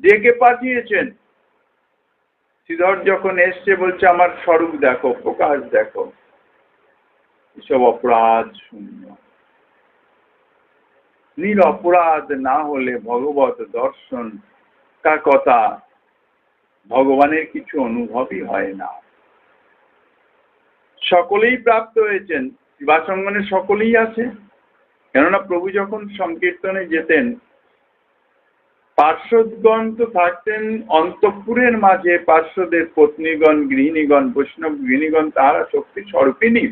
ডেকে পাঠিয়েছেন। শ্রীধর যখন এসছে বলছে আমার স্বরূপ দেখো, প্রকাশ দেখো। এসব অপরাধ শূন্য। নিরপরাধ না হলে ভগবত দর্শন কার কথা, ভগবানের কিছু অনুভবই হয় না। সকলেই প্রাপ্ত হয়েছেন, শিবাসঙ্গনে সকলেই আছে। কেননা প্রভু যখন সংকীর্তনে যেতেন, পার্শ্বদগণ তো থাকতেন অন্তঃপুরের মাঝে, পার্শ্বদের পত্নীগণ, গৃহিণীগণ, বৈষ্ণব গৃহিণীগণ, তাহারা শক্তি স্বরূপিণী,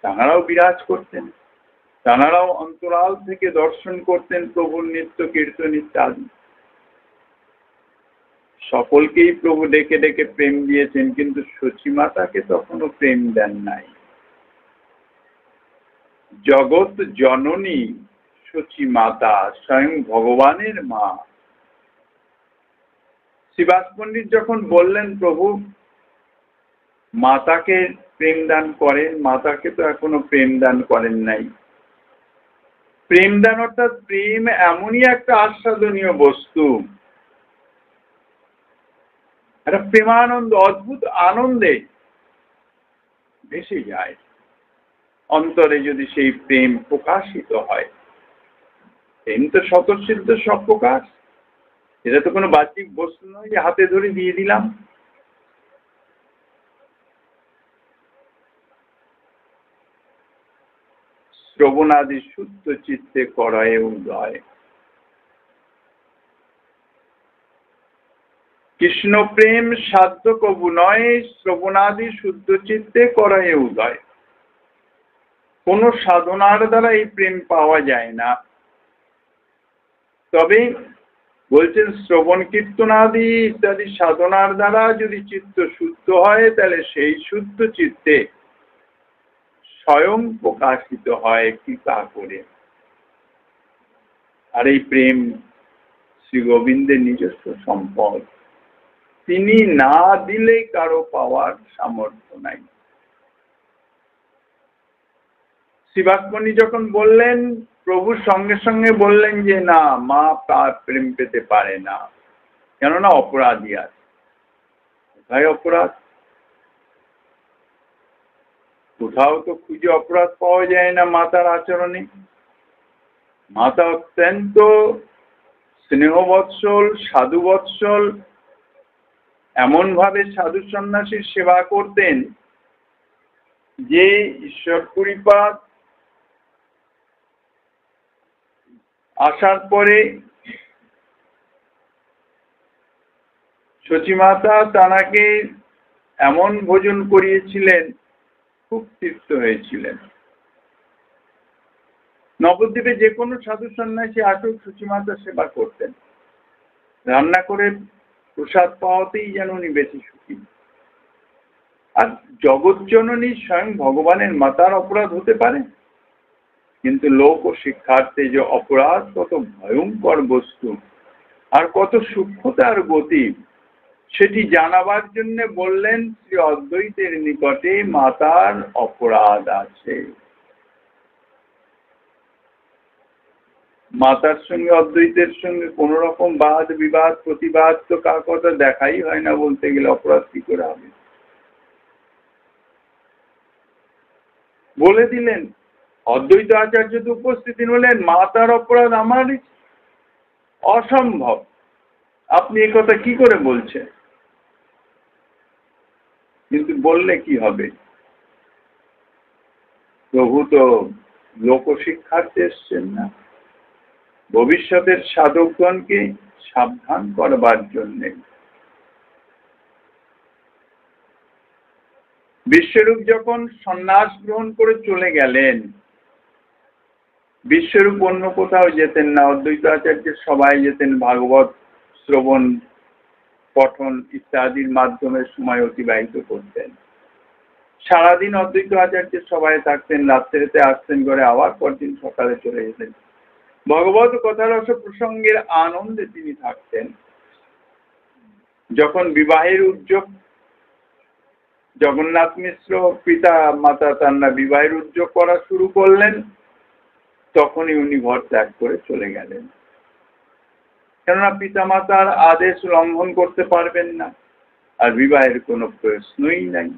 তাহারাও বিরাজ করতেন। তাহারাও অন্তরাল থেকে দর্শন করতেন প্রভুর নিত্য কীর্তন ইত্যাদি। সকলকেই প্রভু ডেকে ডেকে প্রেম দিয়েছেন, কিন্তু সচিমাতাকে তখনও প্রেম দেন নাই। জগৎ জননী সচিমাতা, স্বয়ং ভগবানের মা। শ্রীবাস পণ্ডিত যখন বললেন প্রভু মাতাকে প্রেম দান করেন, মাতাকে তো এখনো প্রেম দান করেন নাই। প্রেম দান অর্থাৎ প্রেম এমনই একটা আস্বাদনীয় বস্তু, একটা প্রেমানন্দ, অদ্ভুত আনন্দে ভেসে যায় অন্তরে যদি সেই প্রেম প্রকাশিত হয়। প্রেম তো স্বতঃসিদ্ধ সব প্রকাশ, এটা তো কোনো বাহ্যিক বস্তু নয় যে হাতে ধরে দিয়ে দিলাম। শ্রবণাদি শুদ্ধ চিত্তে করায় উদয়। কৃষ্ণ প্রেম সাধ্য কবু নয়, শ্রবণাদি শুদ্ধ চিত্তে করায় উদয়। কোন সাধনার দ্বারা এই প্রেম পাওয়া যায় না। তবে বলছেন শ্রবণ কীর্তনাদি ইত্যাদি সাধনার দ্বারা যদি চিত্ত শুদ্ধ হয়, তাহলে সেই শুদ্ধ চিত্তে স্বয়ং প্রকাশিত হয় কৃপা করে। আর এই প্রেম শ্রী গোবিন্দের নিজস্ব সম্পদ, তিনি না দিলে কারো পাওয়ার সামর্থ্য নাই। শিবাত্মনি যখন বললেন, প্রভুর সঙ্গে সঙ্গে বললেন যে না, মা তার প্রেম পেতে পারে না, কেননা অপরাধী আছে। কোথায় অপরাধ? কোথাও তো খুঁজে অপরাধ পাওয়া যায় না মাতার আচরণে। মাতা অত্যন্ত স্নেহবৎসল, সাধুবৎসল, এমন ভাবে সাধু সন্ন্যাসীর সেবা করতেন যে ঈশ্বর কৃপাত আসার পরে সচিমাতা তানাকে এমন ভোজন করিয়েছিলেন, খুব তৃপ্ত হয়েছিলেন। নবদ্বীপে যে কোনো সাধু সন্ন্যাসী আসুক, সচিমাতা সেবা করতেন। রান্না করে প্রসাদ পাওয়াতেই যেন উনি বেশি সুখী। আর জগৎজননী স্বয়ং ভগবানের মাতার অপরাধ হতে পারে, কিন্তু লোক ও শিক্ষার্থে যে অপরাধ কত ভয়ঙ্কর বস্তু আর কত সূক্ষ্মতার গতি, সেটি জানাবার জন্য বললেন শ্রী অদ্বৈতের নিকটে মাতার অপরাধ আছে। মাতার সঙ্গে অদ্বৈতের সঙ্গে কোন রকম বাদ বিবাদ প্রতিবাদ তো কার কথা দেখাই হয় না, বলতে গেলে অপরাধ কি করে হবে? বলে দিলেন, অদ্বৈত আচার্য তো উপস্থিতি হলেন, মাতার অপরাধ আমারই, অসম্ভব, আপনি এ কথা কি করে বলছেন? কিন্তু বললে কি হবে? প্রভু তো লোকশিক্ষার্থে এসছেন না, ভবিষ্যতের সাধকগণকে সাবধান করবার জন্যে। বিশ্বরূপ যখন সন্ন্যাস গ্রহণ করে চলে গেলেন, বিশ্বরূপ অন্য কোথাও যেতেন না, অদ্বৈত আচার্যের সবাই যেতেন, ভাগবত শ্রবণ পঠন ইত্যাদির মাধ্যমে সময় অতিবাহিত করতেন। সারাদিন অদ্বৈত আচার্যের সবাই থাকতেন, রাত্রিতে আসতেন ঘরে, আবার পরদিন সকালে চলে যেতেন। ভগবত কথা রস প্রসঙ্গের আনন্দে তিনি থাকতেন। যখন বিবাহের উদ্যোগ, জগন্নাথ মিশ্র পিতা মাতা তারা বিবাহের উদ্যোগ করা শুরু করলেন, তখনই উনি ঘর ত্যাগ করে চলে গেলেন। কেননা পিতা মাতার আদেশ লঙ্ঘন করতে পারবেন না, আর বিবাহের কোনো প্রশ্নই নাই।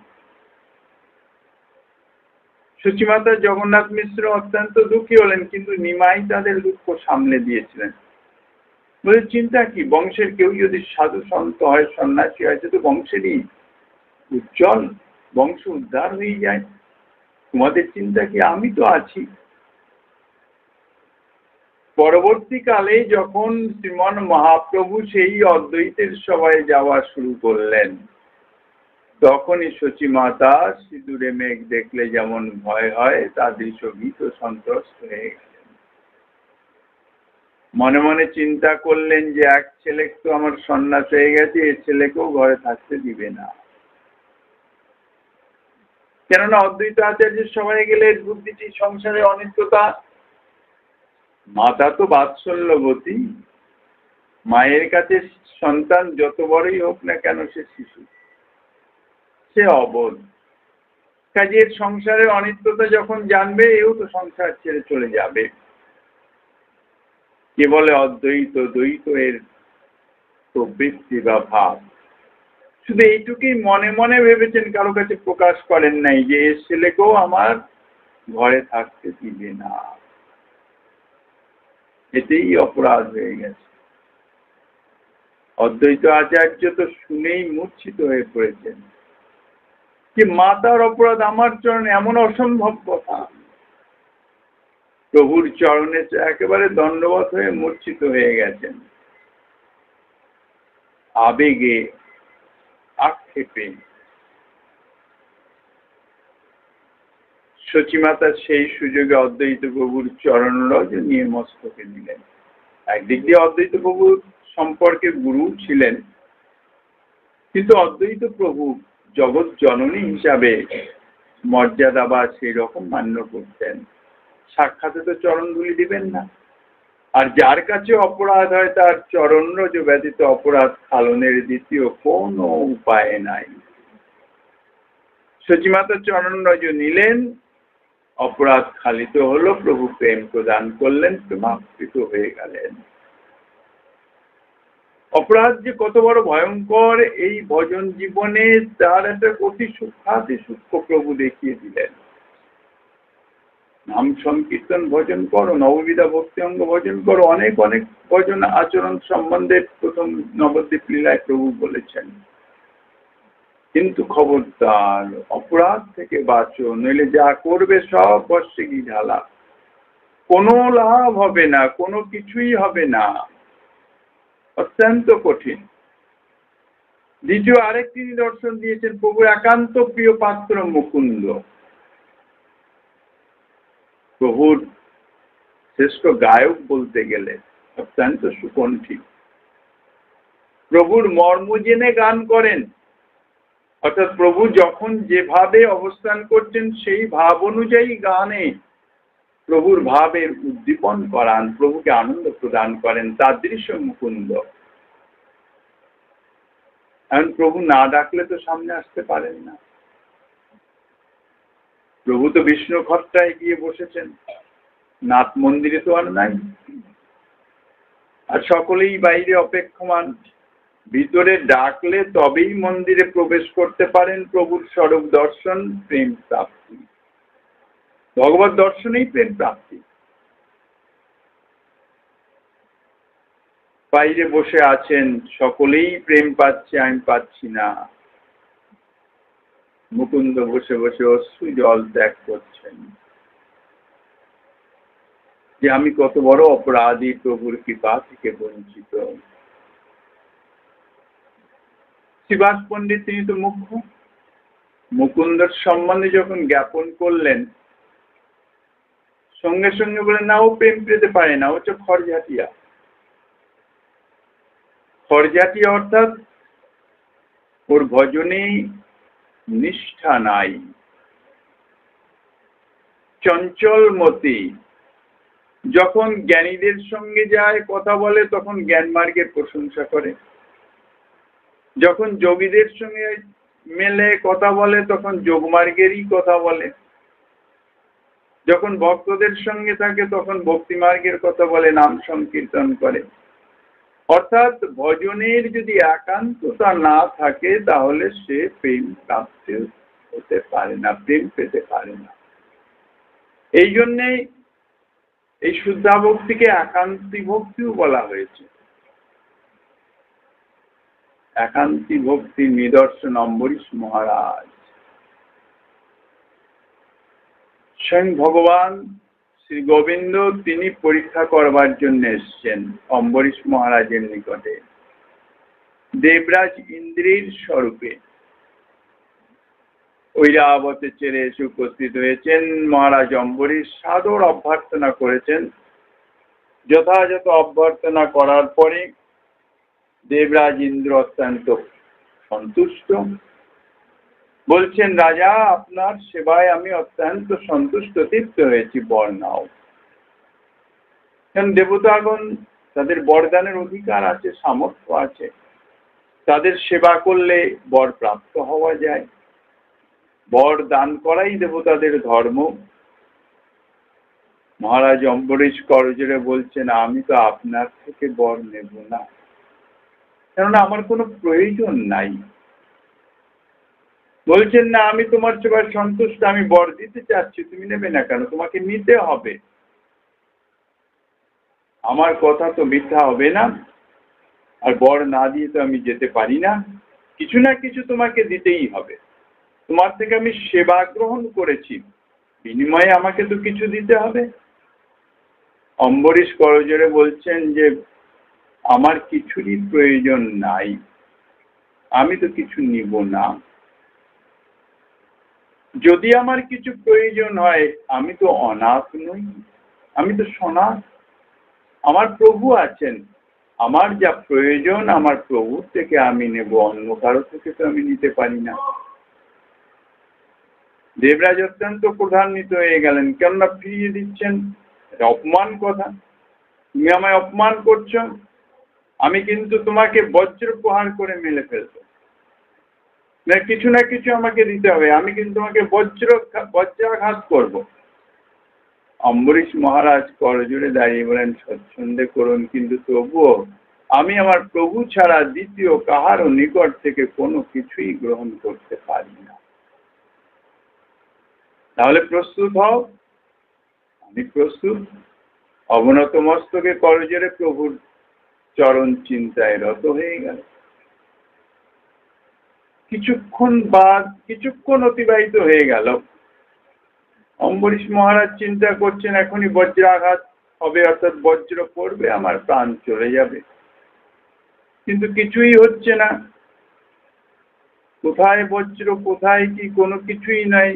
সূচিমাতা জগন্নাথ মিশ্র অত্যন্ত দুঃখী হলেন, কিন্তু নিমাই তাদের দুঃখ সামলে দিয়েছিলেন। বলে, চিন্তা কি, বংশের কেউ যদি সাধু সন্ত হয়, সন্ন্যাসী হয়, সে তো বংশেরই উজ্জ্বল, বংশ উদ্ধার হয়ে যায়, তোমাদের চিন্তা কি, আমি তো আছি। পরবর্তীকালে যখন শ্রীমন মহাপ্রভু সেই অদ্বৈতের সভায় যাওয়া শুরু করলেন, তখনই সচিমাতা সিঁদুরে মেঘ দেখলে যেমন ভয় হয়, তাদের ভীত সন্ত্রস্ত হয়ে গেলেন। মনে মনে চিন্তা করলেন যে এক ছেলে তো আমার সন্ন্যাস হয়ে গেছে, এ ছেলেকেও ঘরে থাকতে দিবে না। কেননা অদ্বৈত আচার্যের সবাই গেলে বুদ্ধিটি সংসারে অনিত্যতা, মাতা তো বাৎসল্যবতী, মায়ের কাছে সন্তান যত বড়ই হোক না কেন সে শিশু, সে অবোধ। কাজের সংসারের অনিত্যতা যখন জানবে, এও তো সংসার ছেড়ে চলে যাবে। কে বলে অদ্বৈত দ্বৈত এর প্রবৃত্তি বা ভাব, শুধু এইটুকুই মনে মনে ভেবেছেন, কারো কাছে প্রকাশ করেন নাই যে এর ছেলেকেও আমার ঘরে থাকতে দিবে না। এতেই অপরাধ হয়ে গেছে। অদ্বৈত আচার্য তো শুনেই মূর্ছিত হয়ে পড়েছেন যে মাতার অপরাধ আমার চরণে, এমন অসম্ভব কথা। প্রভুর চরণে একেবারে দণ্ডবত হয়ে মূর্ছিত হয়ে গেছেন। আবেগে আক্ষেপে সচিমাতা সেই সুযোগে অদ্বৈত প্রভুর চরণ রজ নিয়ে মস্তকে নিলেন। একদিক দিয়ে অদ্বৈত প্রভুর সম্পর্কে গুরু ছিলেন, কিন্তু অদ্বৈত প্রভু জগৎ জননী হিসাবে মর্যাদা বা সেই রকম মান্য করতেন। সাক্ষাতে তো চরণ ধুলি দিবেন না, আর যার কাছে অপরাধ হয় তার চরণ রজ ব্যতীত অপরাধ খালনের দ্বিতীয় কোনো উপায় নাই। সচিমাতা চরণ রজ নিলেন, অপরাধ খালিত হলো, প্রভু প্রেম প্রদান করলেন, প্রেমাপ্রিত হয়ে গেলেন। অপরাধ যে কত বড় ভয়ঙ্কর এই ভজন জীবনে, তার একটা অতি সূক্ষ্ম প্রভু দেখিয়ে দিলেন। নাম সংকীর্তন ভজন করো, নববিধা ভক্তি অঙ্গ ভজন করো, অনেক অনেক ভজন আচরণ সম্বন্ধে প্রথম নবদ্বীপ লীলায় প্রভু বলেছেন। কিন্তু খবরদার অপরাধ থেকে বাঁচো, নইলে যা করবে সব বর্ষে কি ঢালা, কোনো লাভ হবে না, কোনো কিছুই হবে না, অত্যন্ত কঠিন। দ্বিতীয় আরেকটি নিদর্শন দিয়েছেন, প্রভু একান্ত প্রিয় পাত্র মুকুন্দ। প্রভুর শ্রেষ্ঠ গায়ক বলতে গেলে অত্যন্ত সুকণ্ঠী, প্রভুর মর্ম জেনে গান করেন, অর্থাৎ প্রভু যখন যেভাবে অবস্থান করছেন সেই ভাব অনুযায়ী গানে প্রভুর ভাবের উদ্দীপন করান, প্রভুকে আনন্দ প্রদান করেন, তাদৃশ মুকুন্দ। এখন প্রভু না ডাকলে তো সামনে আসতে পারেন না। প্রভু তো বিষ্ণু খট্টায় গিয়ে বসেছেন, নাথ মন্দিরে তো আর নাই। আর সকলেই বাইরে অপেক্ষমান, ভিতরে ডাকলে তবেই মন্দিরে প্রবেশ করতে পারেন প্রভুর স্বরূপ দর্শন, প্রেম প্রাপ্তি। ভগবত দর্শনেই প্রেম প্রাপ্তি। বাইরে বসে আছেন, সকলেই প্রেম পাচ্ছে, আমি পাচ্ছি না। মুকুন্দ বসে বসে অশ্রু জল ত্যাগ করছেন যে আমি কত বড় অপরাধী, প্রভুর কৃপা থেকে বঞ্চিত। শ্রীবাস পণ্ডিত তিনি তো মুখ্য, মুকুন্দর সম্বন্ধে যখন জ্ঞাপন করলেন, সঙ্গে সঙ্গে বলেন না, ও প্রেম পেতে পারে না, ও হচ্ছে খরজাটিয়া। খরজাটিয়া অর্থাৎ ওর ভজনে নিষ্ঠা নাই, চঞ্চলমতি। যখন জ্ঞানীদের সঙ্গে যায় কথা বলে তখন জ্ঞান মার্গের প্রশংসা করে, যখন যোগীদের সঙ্গে মেলে কথা বলে তখন যোগমার্গেরই কথা বলে, যখন ভক্তদের সঙ্গে থাকে তখন ভক্তি মার্গের কথা বলে, নাম সংকীর্তন করে। অর্থাৎ ভজনের যদি একান্ততা না থাকে তাহলে সে প্রেম প্রাপ্তি হতে পারে না, প্রেম পেতে পারে না। এই জন্যেই এই শুদ্ধা ভক্তিকে একান্তি ভক্তিও বলা হয়েছে। একান্তি ভক্তির নিদর্শন অম্বরীশ মহারাজ। স্বয়ং ভগবান শ্রী গোবিন্দ তিনি পরীক্ষা করবার জন্য এসছেন অম্বরীশ মহারাজের নিকটে, দেবরাজ ইন্দ্রের স্বরূপে ঐরাবতে চেড়ে এসে উপস্থিত হয়েছেন। মহারাজ অম্বরীশ সাদর অভ্যর্থনা করেছেন। যথাযথ অভ্যর্থনা করার পরে দেবরাজ ইন্দ্র অত্যন্ত সন্তুষ্ট, বলছেন রাজা আপনার সেবায় আমি অত্যন্ত সন্তুষ্ট, তৃপ্ত হয়েছি, বর নাও। দেবতাগণ তাদের বরদানের অধিকার আছে, সামর্থ্য আছে, তাদের সেবা করলে বর প্রাপ্ত হওয়া যায়। বর দান করাই দেবতাদের ধর্ম। মহারাজ অম্বরীশ করজোড়ে বলছেন আমি তো আপনার থেকে বর নেব না, কেননা আমার কোনো প্রয়োজন নাই। বলছেন না আমি তোমার সেবায় সন্তুষ্ট, আমি বর দিতে চাচ্ছি, তুমি নেবে না কেন? তোমাকে নিতে হবে, আমার কথা তো মিথ্যা হবে না, আর বর না দিয়ে তো আমি যেতে পারি না, কিছু না কিছু তোমাকে দিতেই হবে। তোমার থেকে আমি সেবা গ্রহণ করেছি, বিনিময়ে আমাকে তো কিছু দিতে হবে। অম্বরীশ করজোড়ে বলছেন যে আমার কিছুরই প্রয়োজন নাই, আমি তো কিছু নিব না। যদি আমার কিছু প্রয়োজন হয়, আমি তো অনাথ নই, আমি তো সনাথ, আমার প্রভু আছেন, আমার যা প্রয়োজন আমার প্রভুর থেকে আমি নেব, অন্য কারো থেকে তো আমি নিতে পারি না। দেবরাজ অত্যন্ত ক্রোধান্বিত হয়ে গেলেন, কেননা ফিরিয়ে দিচ্ছেন, এটা অপমান কথা, তুমি আমায় অপমান করছো, আমি কিন্তু তোমাকে বজ্র প্রহার করে মেলে ফেলবো, কিছু না কিছু আমাকে দিতে হবে, আমি কিন্তু তোমাকে বজ্রাঘাত করব। অম্বরীশ মহারাজ করজোড়ে দাঁড়িয়ে বলেন স্বচ্ছন্দে করুন, কিন্তু তবুও আমি আমার প্রভু ছাড়া দ্বিতীয় কাহারও নিকট থেকে কোনো কিছুই গ্রহণ করতে পারি না। তাহলে প্রস্তুত হও। আমি প্রস্তুত। অবনত মস্তকে করজোড়ে প্রভুর চরণ চিন্তায় রত হয়ে গেল। কিছুক্ষণ অতিবাহিত হয়ে গেল। অম্বরীশ মহারাজ চিন্তা করছেন এখনই বজ্রাঘাত হবে, অর্থাৎ বজ্র পড়বে, আমার প্রাণ চলে যাবে, কিন্তু কিছুই হচ্ছে না। কোথায় বজ্র, কোথায় কি, কোনো কিছুই নাই।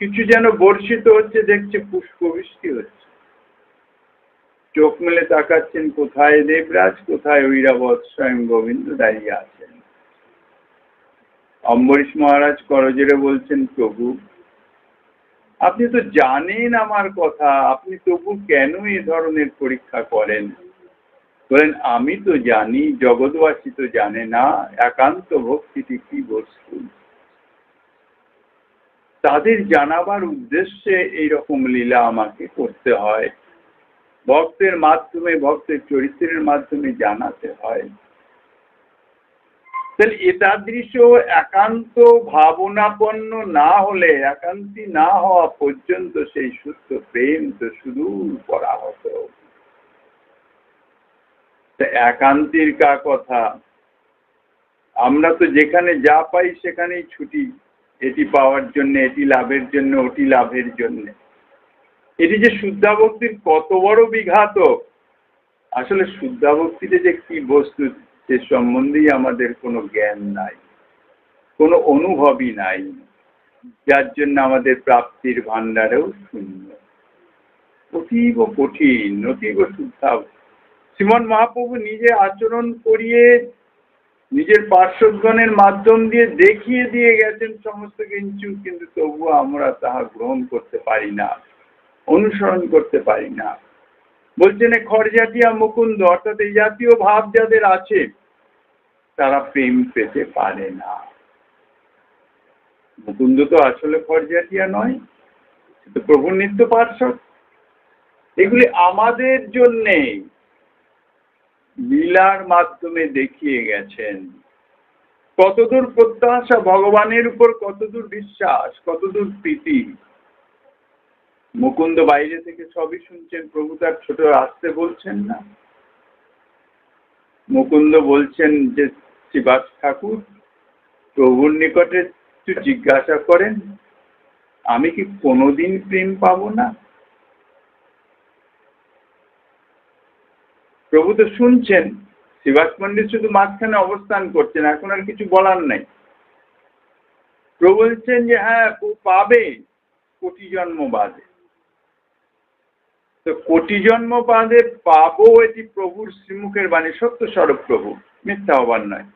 কিছু যেন বর্ষিত হচ্ছে, দেখছে পুষ্পবৃষ্টি হচ্ছে। চোখ মেলে তাকাচ্ছেন, কোথায় দেবরাজ, কোথায় ঐরাবত, স্বয়ং গোবিন্দ দাঁড়িয়ে আছেন। অম্বরীশ মহারাজ করজোড়ে বলছেন প্রভু আপনি তো জানেন আমার কথা, আপনি তবু কেন এ ধরনের পরীক্ষা করেন? বলেন আমি তো জানি, জগৎবাসী তো জানে না একান্ত ভক্তিটি কি বস্তু। তাদের জানাবার উদ্দেশ্যে এইরকম লীলা আমাকে করতে হয়। ভক্তের মাধ্যমে, ভক্তের চরিত্রের মাধ্যমে জানাতে হয়। তাহলে এতাদৃশ একান্ত ভাবনাপন্ন না হলে, একান্তি না হওয়া পর্যন্ত সেই শুদ্ধ প্রেম তো সুদূর পরাহত। একান্তির কথা, আমরা তো যেখানে যা পাই সেখানেই ছুটি, এটি পাওয়ার জন্য, এটি লাভের জন্য, ওটি লাভের জন্য। এটি যে শুদ্ধাভক্তির কত বড় বিঘাত। আসলে শুদ্ধাভক্তিতে যে কি বস্তু সে সম্বন্ধেই আমাদের কোনো জ্ঞান নাই, কোনো অনুভবই নাই, যার জন্য আমাদের প্রাপ্তির ভান্ডারেও শূন্য। অতীব কঠিন, অতীব শুদ্ধাভক্তি। শ্রীমন মহাপ্রভু নিজে আচরণ করিয়ে, নিজের পার্শ্বগণের মাধ্যম দিয়ে দেখিয়ে দিয়ে গেছেন সমস্ত কিছু, কিন্তু তবুও আমরা তাহা গ্রহণ করতে পারি না, অনুসরণ করতে পারি না। বলছেন খরজাটিয়া মুকুন্দ, অর্থাৎ এই জাতীয় ভাব যাদের আছে তারা প্রেম পেতে পারে না। মুকুন্দ তো আসলে খরজাটিয়া নয়, তো প্রভুর নিত্য পার্শ্বদ। এগুলি আমাদের জন্যে লীলার মাধ্যমে দেখিয়ে গেছেন। কতদূর প্রত্যাশা, ভগবানের উপর কতদূর বিশ্বাস, কতদূর প্রীতি। মুকুন্দ বাইরে থেকে সবই শুনছেন, প্রভু তার ছোট আসতে বলছেন না। মুকুন্দ বলছেন যে শ্রীবাস ঠাকুর, প্রভুর নিকটে একটু জিজ্ঞাসা করেন, আমি কি কোনোদিন প্রেম পাবো না? প্রভু তো শুনছেন, শ্রীবাস পণ্ডিত শুধু মাঝখানে অবস্থান করছেন, এখন আর কিছু বলার নাই। প্রভু বলছেন যে হ্যাঁ, ও পাবে কোটি জন্ম বাদে। তো কোটি জন্ম বাদে পাবো, এটি প্রভুর শ্রীমুখের বাণী, সত্য স্বরূপ প্রভু, মিথ্যা হবার নয়।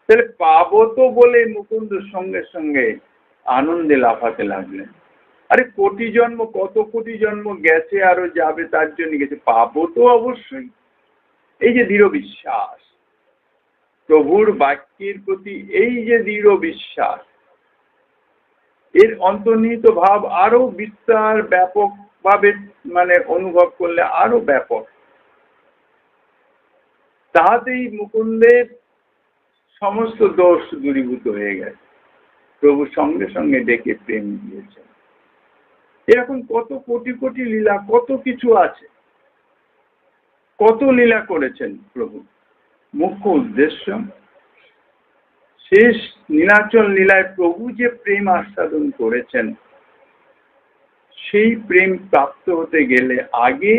তাহলে পাবো তো বলে মুকুন্দ সঙ্গে সঙ্গে আনন্দে লাফাতে লাগলেন। আরে কোটি জন্ম, কত কোটি জন্ম গেছে, আরো যাবে, তার জন্য গেছে, পাবো তো অবশ্যই। এই যে দৃঢ় বিশ্বাস, প্রভুর বাক্যের প্রতি এই যে দৃঢ় বিশ্বাস, এর অন্তর্নিহিত ভাব আরো বিস্তার ব্যাপক ভাবে অনুভব করলে আরো ব্যাপক। তাহাতেই মুকুন্দের সমস্ত দোষ দূরীভূত হয়ে গেছে, প্রভু সঙ্গে সঙ্গে ডেকে প্রেম দিয়েছেন। এরকম কত কোটি কোটি লীলা, কত কিছু আছে, কত লীলা করেছেন প্রভু। মুখ্য উদ্দেশ্য, শেষ নীলাচল লীলায় প্রভু যে প্রেম আস্বাদন করেছেন, সেই প্রেম প্রাপ্ত হতে গেলে আগে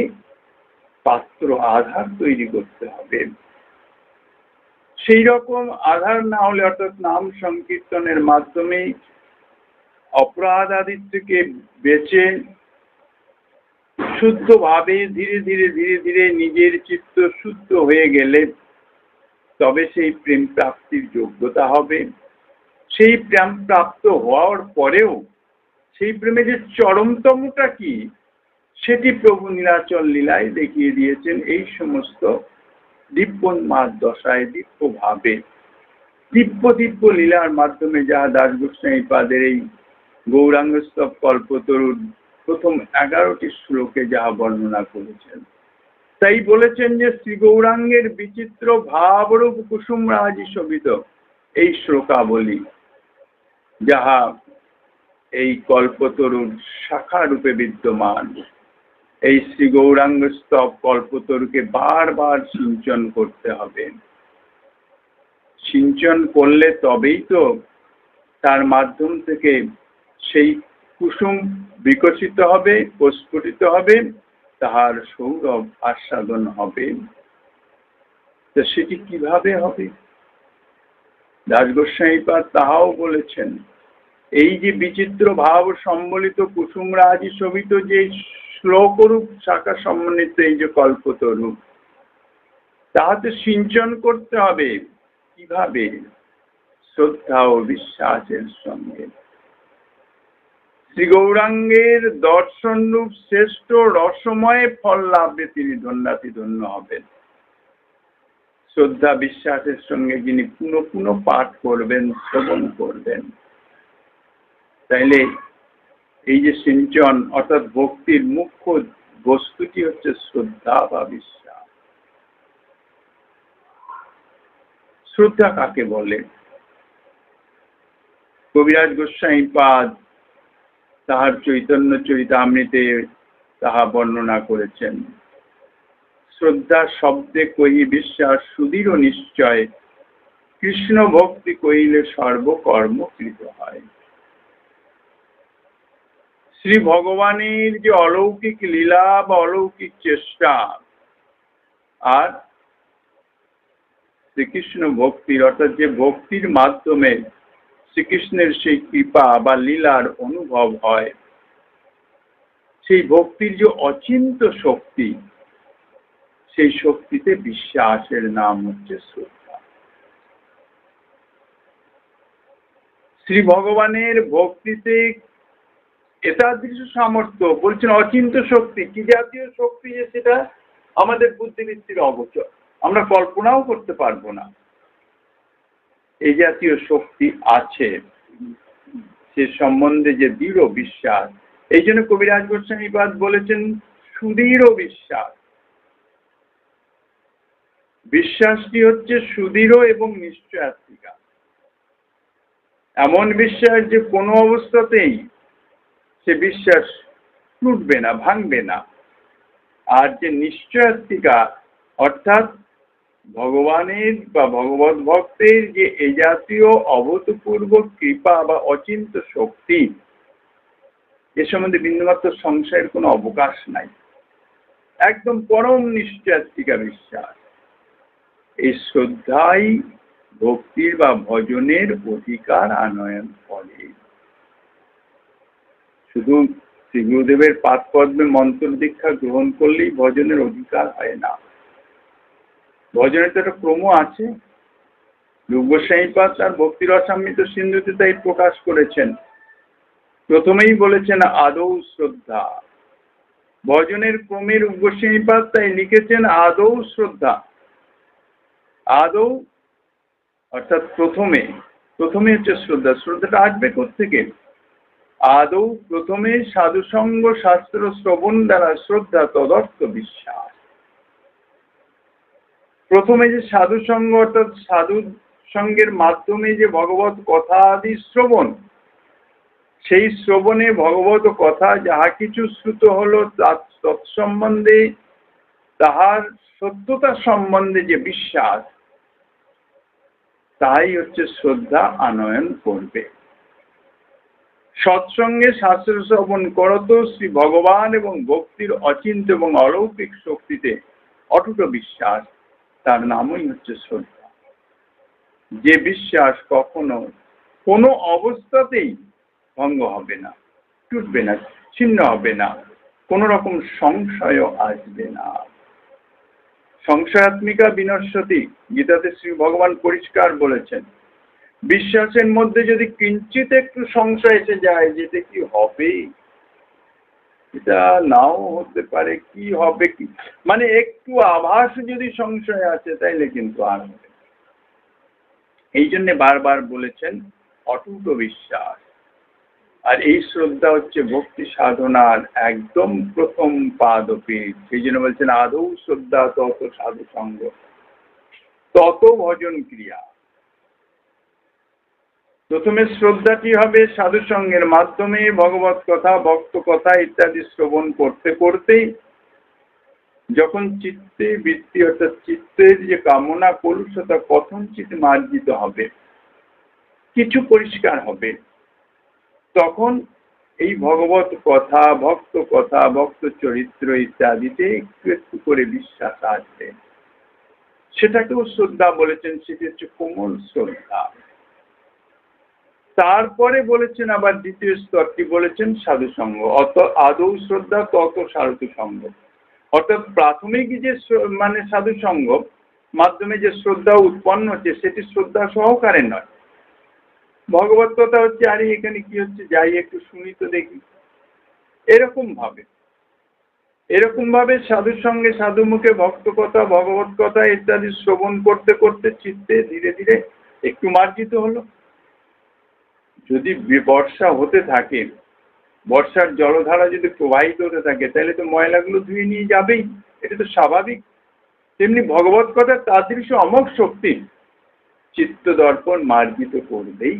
পাত্র আধার তৈরি করতে হবে। সেই রকম আধার না হলে, অর্থাৎ নাম সংকীর্তনের মাধ্যমে অপরাধ আদি থেকে বেঁচে শুদ্ধভাবে ধীরে ধীরে ধীরে ধীরে নিজের চিত্ত শুদ্ধ হয়ে গেলে তবে সেই প্রেম প্রাপ্তির যোগ্যতা হবে। সেই প্রেম প্রাপ্ত হওয়ার পরেও সেই প্রেমে যে চরমতমটা কি, সেটি প্রভু নীলাচল লীলায় দেখিয়ে দিয়েছেন। এই সমস্ত দিব্যোন্মাদ দশায়, দিব্য ভাবে, দিব্য দিব্য লীলার মাধ্যমে যা দাস গোস্বামীপাদের এই গৌরাঙ্গ স্তব কল্পতরুর প্রথম 11টি শ্লোকে যাহা বর্ণনা করেছেন, তাই বলেছেন যে শ্রী গৌরাঙ্গের বিচিত্র ভাবরূপ কুসুম রাজি শোভিত এই শ্লোকাবলী, যাহা এই কল্পতরুর শাখা রূপে বিদ্যমান। এই শ্রী গৌরাঙ্গ স্তব কল্পতরুকে বারবার সিঞ্চন করতে হবে। সিঞ্চন করলে তবেই তো তার মাধ্যম থেকে সেই কুসুম বিকশিত হবে, প্রস্ফুটিত হবে, তাহার সৌরভ আস্বাদন হবে। তো সেটি কিভাবে হবে? দাস গোস্বামীপাদ তাহাও বলেছেন, এই যে বিচিত্র ভাব সম্বলিত কুসুম রাজি শোভিত যে শ্লোকরূপ শাখা সমন্বিত এই যে কল্পতরু, তাহাতে সিঞ্চন করতে হবে। কিভাবে? শ্রদ্ধা ও বিশ্বাসের সঙ্গে। শ্রী গৌরাঙ্গের দর্শন রূপ শ্রেষ্ঠ রসময় ফল লাভে তিনি ধন্যাতি ধন্য হবেন। শ্রদ্ধা বিশ্বাসের সঙ্গে যিনি পুনঃ পুনঃ পাঠ করবেন, শ্রবণ করবেন, তাইলে এই যে সিঞ্চন, অর্থাৎ ভক্তির মুখ্য বস্তুটি হচ্ছে শ্রদ্ধা বা বিশ্বাস। শ্রদ্ধা কাকে বলে? কবিরাজ গোস্বামীপাদ তাহার চৈতন্য চরিতামৃতে তাহা বর্ণনা করেছেন। শ্রদ্ধা শব্দে কহি বিশ্বাস সুদৃঢ় নিশ্চয়, কৃষ্ণ ভক্তি কহিলে সর্বকর্ম কৃত হয়। শ্রী ভগবানের যে অলৌকিক লীলা বা অলৌকিক চেষ্টা আর শ্রীকৃষ্ণ ভক্তির অর্থাৎ যে ভক্তির মাধ্যমে শ্রীকৃষ্ণের সেই কৃপা বা লীলার অনুভব হয়, সেই ভক্তির যে অচিন্ত শক্তি, সেই শক্তিতে বিশ্বাসের নাম হচ্ছে শ্রদ্ধা। শ্রী ভগবানের ভক্তিতে এতাদৃশ সামর্থ্য, বলছেন অচিন্ত শক্তি। কি জাতীয় শক্তি যে সেটা আমাদের বুদ্ধিবৃত্তির অগোচর, আমরা কল্পনাও করতে পারবো না। এই জাতীয় শক্তি আছে, সে সম্বন্ধে যে দৃঢ় বিশ্বাস, এই জন্য কবিরাজ গোস্বামীপাদ বলেছেন সুদৃঢ় বিশ্বাস। বিশ্বাসটি হচ্ছে সুদৃঢ় এবং নিশ্চয়াত্মিকা, এমন বিশ্বাস যে কোনো অবস্থাতেই সে বিশ্বাস টুটবে না, ভাঙবে না। আর যে নিশ্চয়াত্মিকা অর্থাৎ ভগবানের বা ভগবত ভক্তের যে এই জাতীয় অভূতপূর্ব কৃপা বা অচিন্ত শক্তি, এ সম্বন্ধে বিন্দুমাত্র সংশয়ের কোনো অবকাশ নাই, একদম পরম নিশ্চয়াত্মিকা বিশ্বাস। এই শ্রদ্ধাই ভক্তির বা ভজনের অধিকার আনয়ন করে। শুধু শ্রী গুরুদেবের পাদ পদ্মে মন্ত্র দীক্ষা গ্রহণ করলেই ভজনের অধিকার হয় না। ভজনের তো একটা ক্রম আছে। রূপ গোস্বামীপাদ তার ভক্তি রসামৃত সিন্ধুতে তাই প্রকাশ করেছেন। প্রথমেই বলেছেন আদৌ শ্রদ্ধা। ভজনের ক্রমে রূপ গোস্বামীপাদ তাই লিখেছেন আদৌ শ্রদ্ধা। আদৌ অর্থাৎ প্রথমে হচ্ছে শ্রদ্ধা। শ্রদ্ধাটা আসবে কোত্থেকে? আদৌ প্রথমে সাধুসঙ্গ শাস্ত্র শ্রবণ দ্বারা শ্রদ্ধা, তদর্থ বিশ্বাস। প্রথমে যে সাধুসঙ্গ অর্থাৎ সাধু সঙ্গের মাধ্যমে যে ভগবত কথা আদি শ্রবণ, সেই শ্রবণে ভগবত কথা যাহা কিছু শ্রুত হলো তৎসম্বন্ধে, তাহার সত্যতা সম্বন্ধে যে বিশ্বাস, তাই হচ্ছে শ্রদ্ধা আনয়ন করবে। সৎসঙ্গে শাস্ত্র শ্রবণ করত শ্রী ভগবান এবং ভক্তির অচিন্ত এবং অলৌকিক শক্তিতে অটুট বিশ্বাস, তার নামই হচ্ছে শ্রদ্ধা। যে বিশ্বাস কখনো কোনো অবস্থাতেই ভঙ্গ হবে না, টুটবে না, ছিন্ন হবে না, কোন রকম সংশয় আসবে না। সংশয়াত্মিকা বিনশ্যতি, গীতাতে শ্রী ভগবান পরিষ্কার বলেছেন। বিশ্বাসের মধ্যে যদি কিঞ্চিত একটু সংশয় এসে যায়, যেটা কি হবে, এটা নাও হতে পারে, কি হবে, কি মানে একটু আভাস যদি সংশয় আছে, তাইলে কিন্তু আর হবে। এই জন্য বারবার বলেছেন অটুট বিশ্বাস। আর এই শ্রদ্ধা হচ্ছে ভক্তি সাধনার একদম প্রথম পাদপীঠ। সেই জন্য বলছেন আদৌ শ্রদ্ধা তত সাধু সঙ্গ, তত ভজন ক্রিয়া। প্রথমে শ্রদ্ধাটি হবে সাধু সঙ্গের মাধ্যমে ভগবত কথা, ভক্ত কথা ইত্যাদি শ্রবণ করতে করতেই যখন চিত্তে বৃত্তি অর্থাৎ চিত্তের যে কামনা কলুষতা কথঞ্চিত মার্জিত হবে, কিছু পরিষ্কার হবে, তখন এই ভগবত কথা, ভক্ত চরিত্র ইত্যাদিতে একটু একটু করে বিশ্বাস আসবে। সেটাকেও শ্রদ্ধা বলেছেন, সেটি হচ্ছে কোমল শ্রদ্ধা। তারপরে বলেছেন আবার দ্বিতীয় স্তরটি বলেছেন সাধুসঙ্গ, অত আদৌ শ্রদ্ধা তত সাধুসঙ্গ। অর্থাৎ প্রাথমিক যে মানে সাধুসঙ্গ মাধ্যমে যে শ্রদ্ধা উৎপন্ন হচ্ছে, সেটি শ্রদ্ধা সহকারে নয়। ভগবত কথা হচ্ছে, আরে এখানে কি হচ্ছে, যাই একটু শুনি তো দেখি, এরকম ভাবে সাধুর সঙ্গে সাধু মুখে ভক্ত কথা, ভগবত কথা ইত্যাদি শ্রবণ করতে করতে চিত্তে ধীরে ধীরে একটু মার্জিত হলো। যদি বর্ষা হতে থাকে, বর্ষার জলধারা যদি প্রবাহিত হতে থাকে তাহলে তো ময়লাগুলো ধুয়ে নিয়ে যাবেই, এটা তো স্বাভাবিক। তেমনি ভগবত কথা তাদৃশ অমোঘ শক্তি চিত্ত দর্পণ মার্জিত করবেই।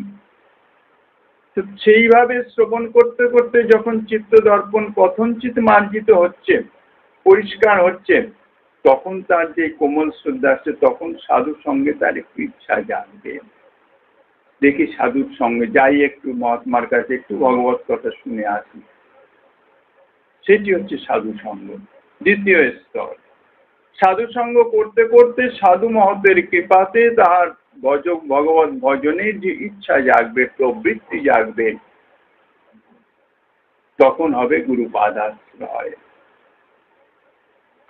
তো সেইভাবে শ্রবণ করতে করতে যখন চিত্ত দর্পণ কথঞ্চিত মার্জিত হচ্ছে, পরিষ্কার হচ্ছে, তখন তার যে কোমল শ্রদ্ধা আসছে, তখন সাধুর সঙ্গে তার একটু ইচ্ছা জাগবে, দেখি সাধুর সঙ্গে যাই, একটু মহাত্মার কাছে একটু ভগবত কথা শুনে আসি। সেটি হচ্ছে সাধু সঙ্গ। দ্বিতীয় স্তর, সাধু সঙ্গ করতে করতে সাধু মহতের কৃপাতে তাহার ভগবত ভজনের যে ইচ্ছা জাগবে, প্রবৃত্তি জাগবে, তখন হবে গুরুপাদাশ্রয়।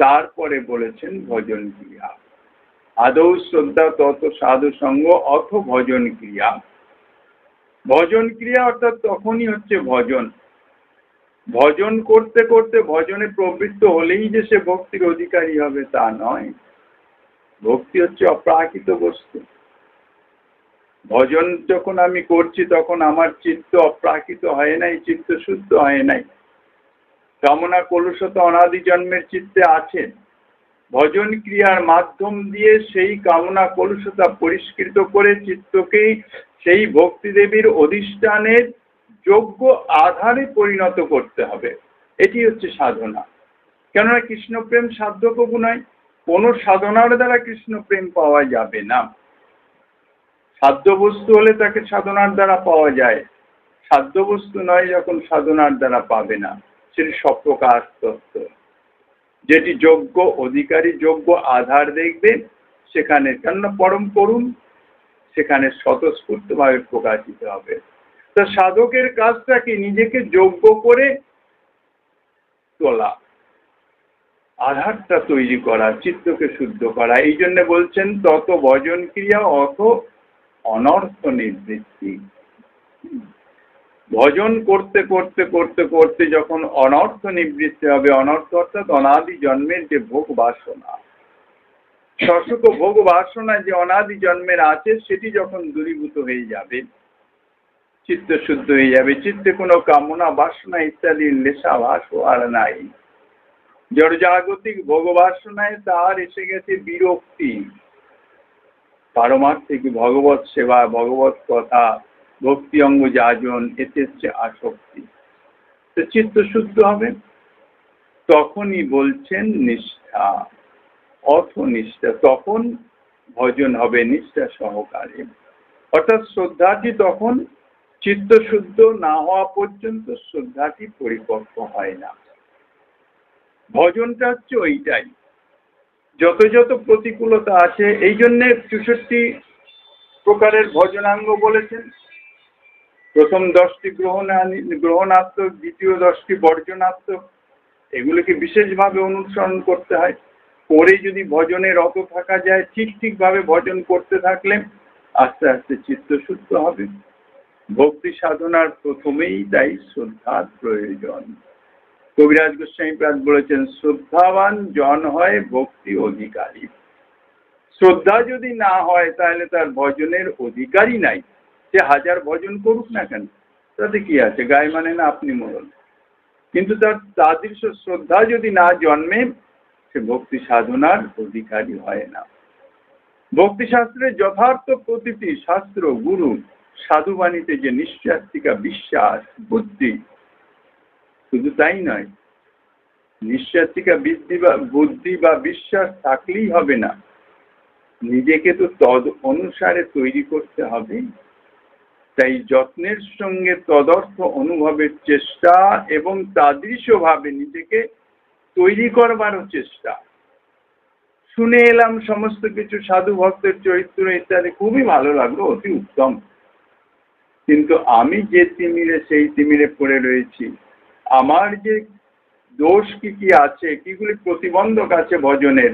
তারপরে বলেছেন ভজন ক্রিয়া। আদৌ শ্রদ্ধা তত সাধু সঙ্গ অথ ভজন ক্রিয়া। ভজন ক্রিয়া অর্থাৎ তখনই হচ্ছে ভজন। ভজন করতে করতে ভজনে প্রবৃত্ত হলেই যে সে ভক্তির অধিকারী হবে তা নয়। ভক্তি হচ্ছে অপ্রাকৃত বস্তু। ভজন যখন আমি করছি তখন আমার চিত্ত অপ্রাকৃত হয় নাই, চিত্ত শুদ্ধ হয় নাই। কামনা কলুষতা অনাদি জন্মের চিত্তে আছে। ভজন ক্রিয়ার মাধ্যম দিয়ে সেই কামনা কলুষতা পরিষ্কৃত করে চিত্তকে সেই ভক্তি দেবীর অধিষ্ঠানের যোগ্য আধারে পরিণত করতে হবে। এটি হচ্ছে সাধনা। কেননা কৃষ্ণ প্রেম সাধ্য কবু নয়, কোন সাধনার দ্বারা কৃষ্ণ প্রেম পাওয়া যাবে না। সাধ্য বস্তু হলে তাকে সাধনার দ্বারা পাওয়া যায়, সাধ্য বস্তু নয় যখন সাধনার দ্বারা পাবে না, সেটি স্বপ্রকাশ তত্ত্ব। যেটি যোগ্য অধিকারী, যোগ্য আধার দেখবে সেখানে, কেননা পরম করুণ, সেখানে স্বতঃস্ফূর্তভাবে প্রকাশিত হবে। তা সাধকের কাজটা কি? নিজেকে যোগ্য করে তোলা, আধারটা তৈরি করা, চিত্তকে শুদ্ধ করা। এই জন্য বলছেন তত ভজন ক্রিয়া অথ অনর্থ নিবৃত্তি। ভজন করতে করতে করতে করতে যখন অনর্থ নিবৃত্তি হবে, অনর্থ অর্থাৎ অনাদি জন্মের যে ভোগ বাসনা, শশক ভোগ বাসনা যে অনাদি জন্মের আছে, সেটি যখন দূরীভূত হয়ে যাবে, চিত্ত শুদ্ধ হয়ে যাবে, চিত্তে কোনো কামনা বাসনা ইত্যাদির লেশাভাস আর নাই, জড়জাগতিক ভোগ বাসনায় তার এসে গেছে বিরক্তি, পারমার্থিক ভগবত সেবা, ভগবত কথা, ভক্তি অঙ্গ যাজন, এতে হচ্ছে আসক্তি। তো চিত্ত শুদ্ধ হবে, তখনই বলছেন নিষ্ঠা, অথ নিষ্ঠা, তখন ভজন হবে নিষ্ঠা সহকারে। অর্থাৎ শ্রদ্ধাটি তখন চিত্ত শুদ্ধ না হওয়া পর্যন্ত শ্রদ্ধাটি পরিপক্ক হয় না। ভজনটা হচ্ছে ওইটাই। যত যত প্রতিকূলতা আছে, এই জন্যে 64 প্রকারের ভজনাঙ্গ বলেছেন। প্রথম 10টি গ্রহণাত্মক, দ্বিতীয় 10টি বর্জনাত্মক। এগুলোকে বিশেষভাবে অনুসরণ করতে হয়। করে যদি ভজনে রত থাকা যায়, ঠিকভাবে ভজন করতে থাকলে আস্তে আস্তে চিত্ত শুদ্ধ হবে। ভক্তি সাধনার প্রথমেই তাই শ্রদ্ধার প্রয়োজন। কবিরাজ গোস্বামী পাদ বলেছেন, শ্রদ্ধাবান জন হয় ভক্তি অধিকারী। শ্রদ্ধা যদি না হয় তাহলে তার ভজনের অধিকারই নাই। সে হাজার ভজন করুক না কেন, তাতে কি আছে, গায়ে মানে না আপনি মরণ। কিন্তু তার তাদৃশ শ্রদ্ধা যদি না জন্মে, সে ভক্তি সাধনার অধিকারী হয় না। ভক্তি শাস্ত্রের যথার্থ প্রতিটি শাস্ত্র, গুরু, সাধুবাণীতে যে নিশ্চয়াত্মিকা বিশ্বাস, বুদ্ধি, শুধু তাই নয়, নিশ্চয়াত্মিকা বুদ্ধি বা বিশ্বাস থাকলেই হবে না, নিজেকে তো তদ অনুসারে তৈরি করতে হবে। তাই যত্নের সঙ্গে তদর্থ অনুভবের চেষ্টা এবং তাদৃশভাবে নিজেকে তৈরি করবারও চেষ্টা। শুনে এলাম সমস্ত কিছু, সাধু ভক্তের চরিত্র ইত্যাদি, খুবই ভালো লাগলো, অতি উত্তম। কিন্তু আমি যে তিমিরে, সেই তিমিরে পড়ে রয়েছি। আমার যে দোষ কি আছে, কিগুলি প্রতিবন্ধক আছে ভজনের,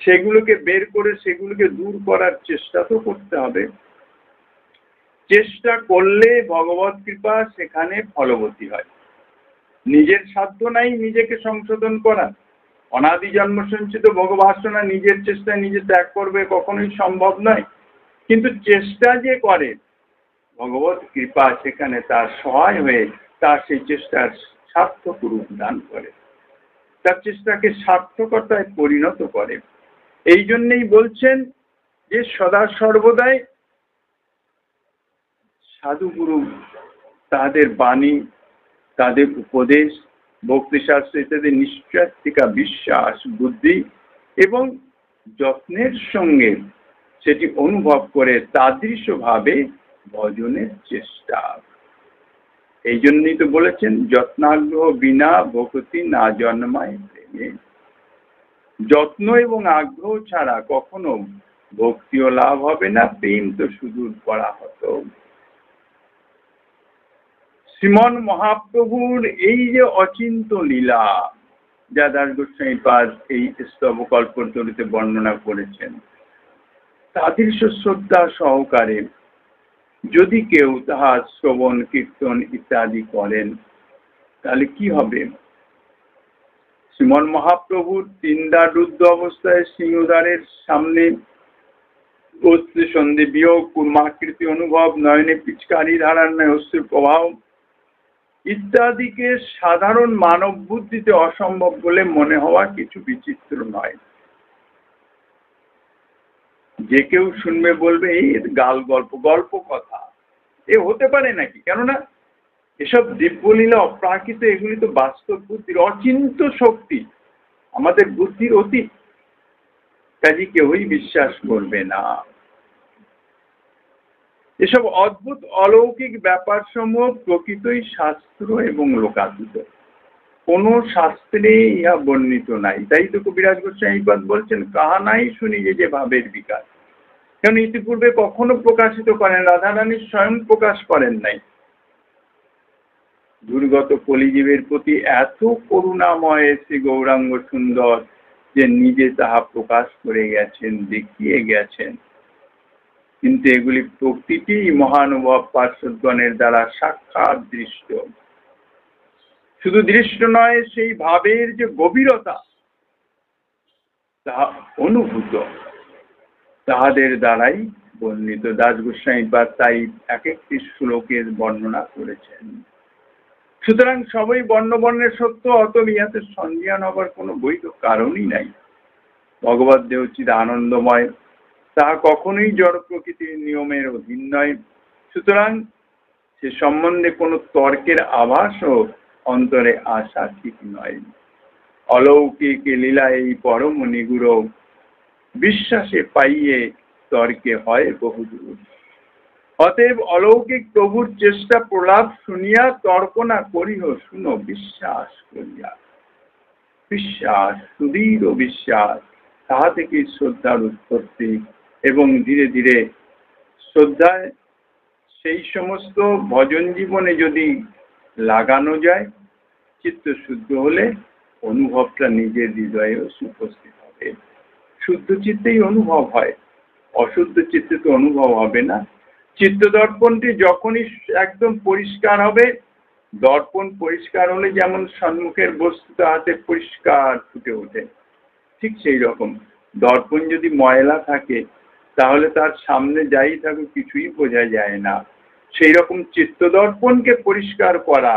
সেগুলোকে বের করে সেগুলোকে দূর করার চেষ্টা তো করতে হবে। চেষ্টা করলে ভগবত কৃপা সেখানে ফলবতী হয়। নিজের সাধ্য নাই নিজেকে সংশোধন করা। অনাদি জন্ম সঞ্চিত ভোগবাসনা নিজের চেষ্টায় নিজে ত্যাগ করবে, কখনোই সম্ভব নয়। কিন্তু চেষ্টা যে করে, ভগবত কৃপা সেখানে তার সহায় হয়ে তার সেই চেষ্টার সার্থক রূপ দান করে, তার চেষ্টাকে সার্থকতায় পরিণত করে। এই জন্যই বলছেন যে সদা সর্বদাই সাধুগুরু তাদের বাণী, তাদের উপদেশ, ভক্তিশাস্ত্র ইত্যাদি নিশ্চয়িকা বিশ্বাস, বুদ্ধি এবং যত্নের সঙ্গে সেটি অনুভব করে তাদৃশভাবে ভজনের চেষ্টা। এই জন্যই তো বলেছেন যত্নাগ্রহ বিনা ভক্তি না জন্মায় প্রেমে। যত্ন এবং আগ্রহ ছাড়া কখনো ভক্তিও লাভ হবে না, প্রেম তো সুদূর করা হতো। শ্রীমন মহাপ্রভুর এই যে অচিন্ত লীলা, যা দাস গোস্বামী পাদ এই স্তব কল্পতরুতে বর্ণনা করেছেন, তাদের শ্রদ্ধা সহকারে যদি কেউ তাহা শ্রবণ কীর্তন ইত্যাদি করেন, তাহলে কি হবে? শ্রীমন মহাপ্রভুর তিনদার রুদ্ধ অবস্থায় সিংহদ্বারের সামনে অশ্রু সন্ধি বিয়োগ, কুর্মাকৃতি অনুভব, নয়নে পিচকারি ধারার ন্যায় অশ্রুর প্রবাহ ইত্যাদিকে সাধারণ মানব বুদ্ধিতে অসম্ভব বলে মনে হওয়া কিছু বিচিত্র নয়। যে কেউ শুনবে বলবে এই গাল গল্প, গল্প কথা, এ হতে পারে নাকি? কেননা এসব দিব্যলীলা অপ্রাকৃত, এগুলি তো বাস্তব বুদ্ধির অচিন্ত শক্তি, আমাদের বুদ্ধির অতীত, কাজে কেউই বিশ্বাস করবে না। এসব অদ্ভুত অলৌকিক ব্যাপার সমূহ প্রকৃতই শাস্ত্র এবং লোকাতীত, কোন শাস্ত্রে ইহা বর্ণিত নাই। তাই তো কবিরাজ গোস্বামী পাদ বলছেন কাহা নাই শুনি যে ভাবের বিকাশ। কেন ইতিপূর্বে কখনো প্রকাশিত করেন, রাধারানী স্বয়ং প্রকাশ করেন নাই। দুর্গত কলিজীবের প্রতি এত করুণাময় শ্রী গৌরাঙ্গ সুন্দর যে নিজে তাহা প্রকাশ করে গেছেন, দেখিয়ে গেছেন। কিন্তু এগুলি প্রকৃতি মহানুভব পার্শ্বদগণের দ্বারা সাক্ষাৎ দৃষ্ট। শুধু দৃষ্ট নয়, সেই ভাবের যে গভীরতা তাহা অনুভূত, তাহাদের দ্বারাই বর্ণিত। দাস গোস্বামী পাদ তাই এক একটি শ্লোকের বর্ণনা করেছেন। সুতরাং সবই বর্ণবর্ণের সত্য, অতএব ইহাতে সন্দেহান হবার কোনো বৈধ কারণই নাই। ভগবৎ দেহ চিদ আনন্দময়, তাহা কখনোই জড় প্রকৃতির নিয়মের অধীন নয়। সুতরাং সে সম্বন্ধে কোনো তর্কের আভাসও অন্তরে আসা ঠিক নয়। অলৌকিক লীলা এই পরম নিগুড়, বিশ্বাসে পাইয়ে তর্কে হয় বহুদূর। অতএব অলৌকিক প্রভুর চেষ্টা প্রলাপ শুনিয়া তর্ক না করিহ, শুনো বিশ্বাস করিয়া। বিশ্বাস, সুদৃঢ় বিশ্বাস, তাহা থেকে শ্রদ্ধার উৎপত্তি, এবং ধীরে ধীরে শ্রদ্ধায় সেই সমস্ত ভজন জীবনে যদি লাগানো যায়, চিত্ত শুদ্ধ হলে অনুভবটা নিজের হৃদয়েও উপস্থিত হবে। শুদ্ধ চিত্তেই অনুভব হয়, অশুদ্ধ চিত্তে তো অনুভব হবে না। চিত্ত দর্পণটি যখনই একদম পরিষ্কার হবে, দর্পণ পরিষ্কার হলে যেমন সম্মুখের বস্তু হাতে পরিষ্কার ফুটে ওঠে, ঠিক সেই রকম দর্পণ যদি ময়লা থাকে তাহলে তার সামনে যাই থাকুক কিছুই বোঝা যায় না। সেই রকম চিত্ত দর্পণকে পরিষ্কার করা,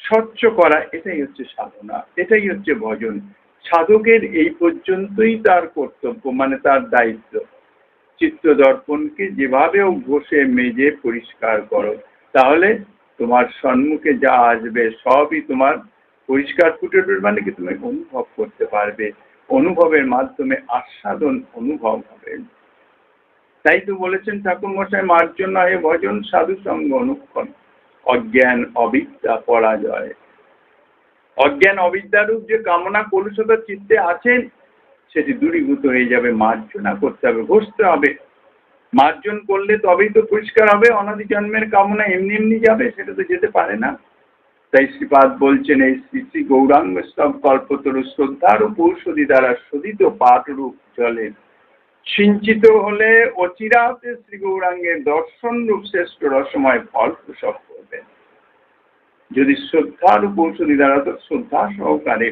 স্বচ্ছ করা, এটাই হচ্ছে সাধনা, এটাই হচ্ছে ভজন। সাধকের এই পর্যন্তই তার কর্তব্য, মানে তার দায়িত্ব। চিত্ত দর্পণকে যেভাবেও ঘষে মেজে পরিষ্কার করো, তাহলে তোমার সম্মুখে যা আসবে সবই তোমার পরিষ্কার ফুটে উঠবে, মানে কি তুমি অনুভব করতে পারবে, অনুভবের মাধ্যমে আস্বাদন অনুভব হবে। তাই তো বলেছেন ঠাকুর মশাই, মার্জন্য হে ভজন সাধু সঙ্গ অনুক্ষণ, অজ্ঞান অবিদ্যা পরাজয়। অজ্ঞান অবিদ্যারূপ যে কামনা কলুষতা চিত্তে আছেন, সেটি দূরীভূত হয়ে যাবে। মার্জনা করতে হবে, ঘষতে হবে। মার্জন করলে তবেই তো পরিষ্কার হবে। অনাদি জন্মের কামনা এমনি এমনি যাবে, সেটা তো যেতে পারে না। তাই শ্রীপাদ বলছেন এই শ্রী শ্রী গৌরাঙ্গ স্তব কল্পতরু শ্রদ্ধারূপ ঔষধি দ্বারা শোধিত পাঠরূপ জলে সিঞ্চিত হলে অচিরাতে শ্রী গৌরাঙ্গের দর্শন রূপ শ্রেষ্ঠ রসময় ফল প্রসব করবেন। যদি শ্রদ্ধারূপ ঔষধি দ্বারা, তো শ্রদ্ধা সহকারে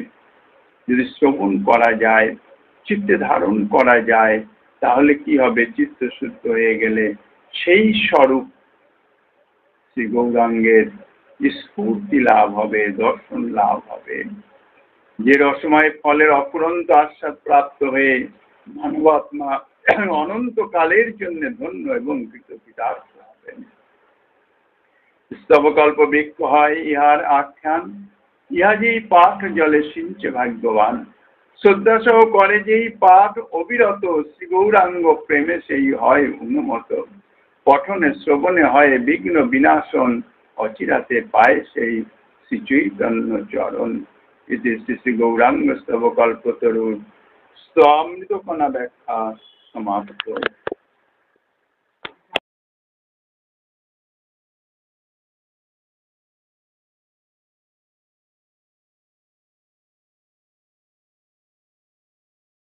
যদি শ্রবণ করা যায়, চিত্তে ধারণ করা যায়, তাহলে কি হবে? চিত্ত শুদ্ধ হয়ে গেলে সেই স্বরূপ শ্রী গৌরাঙ্গের স্ফূর্তি লাভ হবে, দর্শন লাভ হবে। যে রসময় ফলের অফুরন্ত আস্বাদ প্রাপ্ত হয়ে মানবাত্মা অনন্তকালের জন্য ধন্য এবং কৃতকৃতার্থ হবেন। স্তবকল্প বৃক্ষ হয় ইহার আখ্যান, ইহা যেই পাঠ জলে সিঞ্চে ভাগ্যবান। শ্রদ্ধাসহ করে যেই পাঠ অবিরত, শ্রী গৌরাঙ্গ প্রেমে সেই হয় অনুমত। পঠনে শ্রবণে হয় বিঘ্ন বিনাশন, অচিরাতে পায় সেই শ্রী চৈতন্য চরণ। এতে শ্রী শ্রী গৌরাঙ্গ স্তবকল্পতরুর স্তম্ভিতকণা ব্যাখ্যা সমাপ্ত।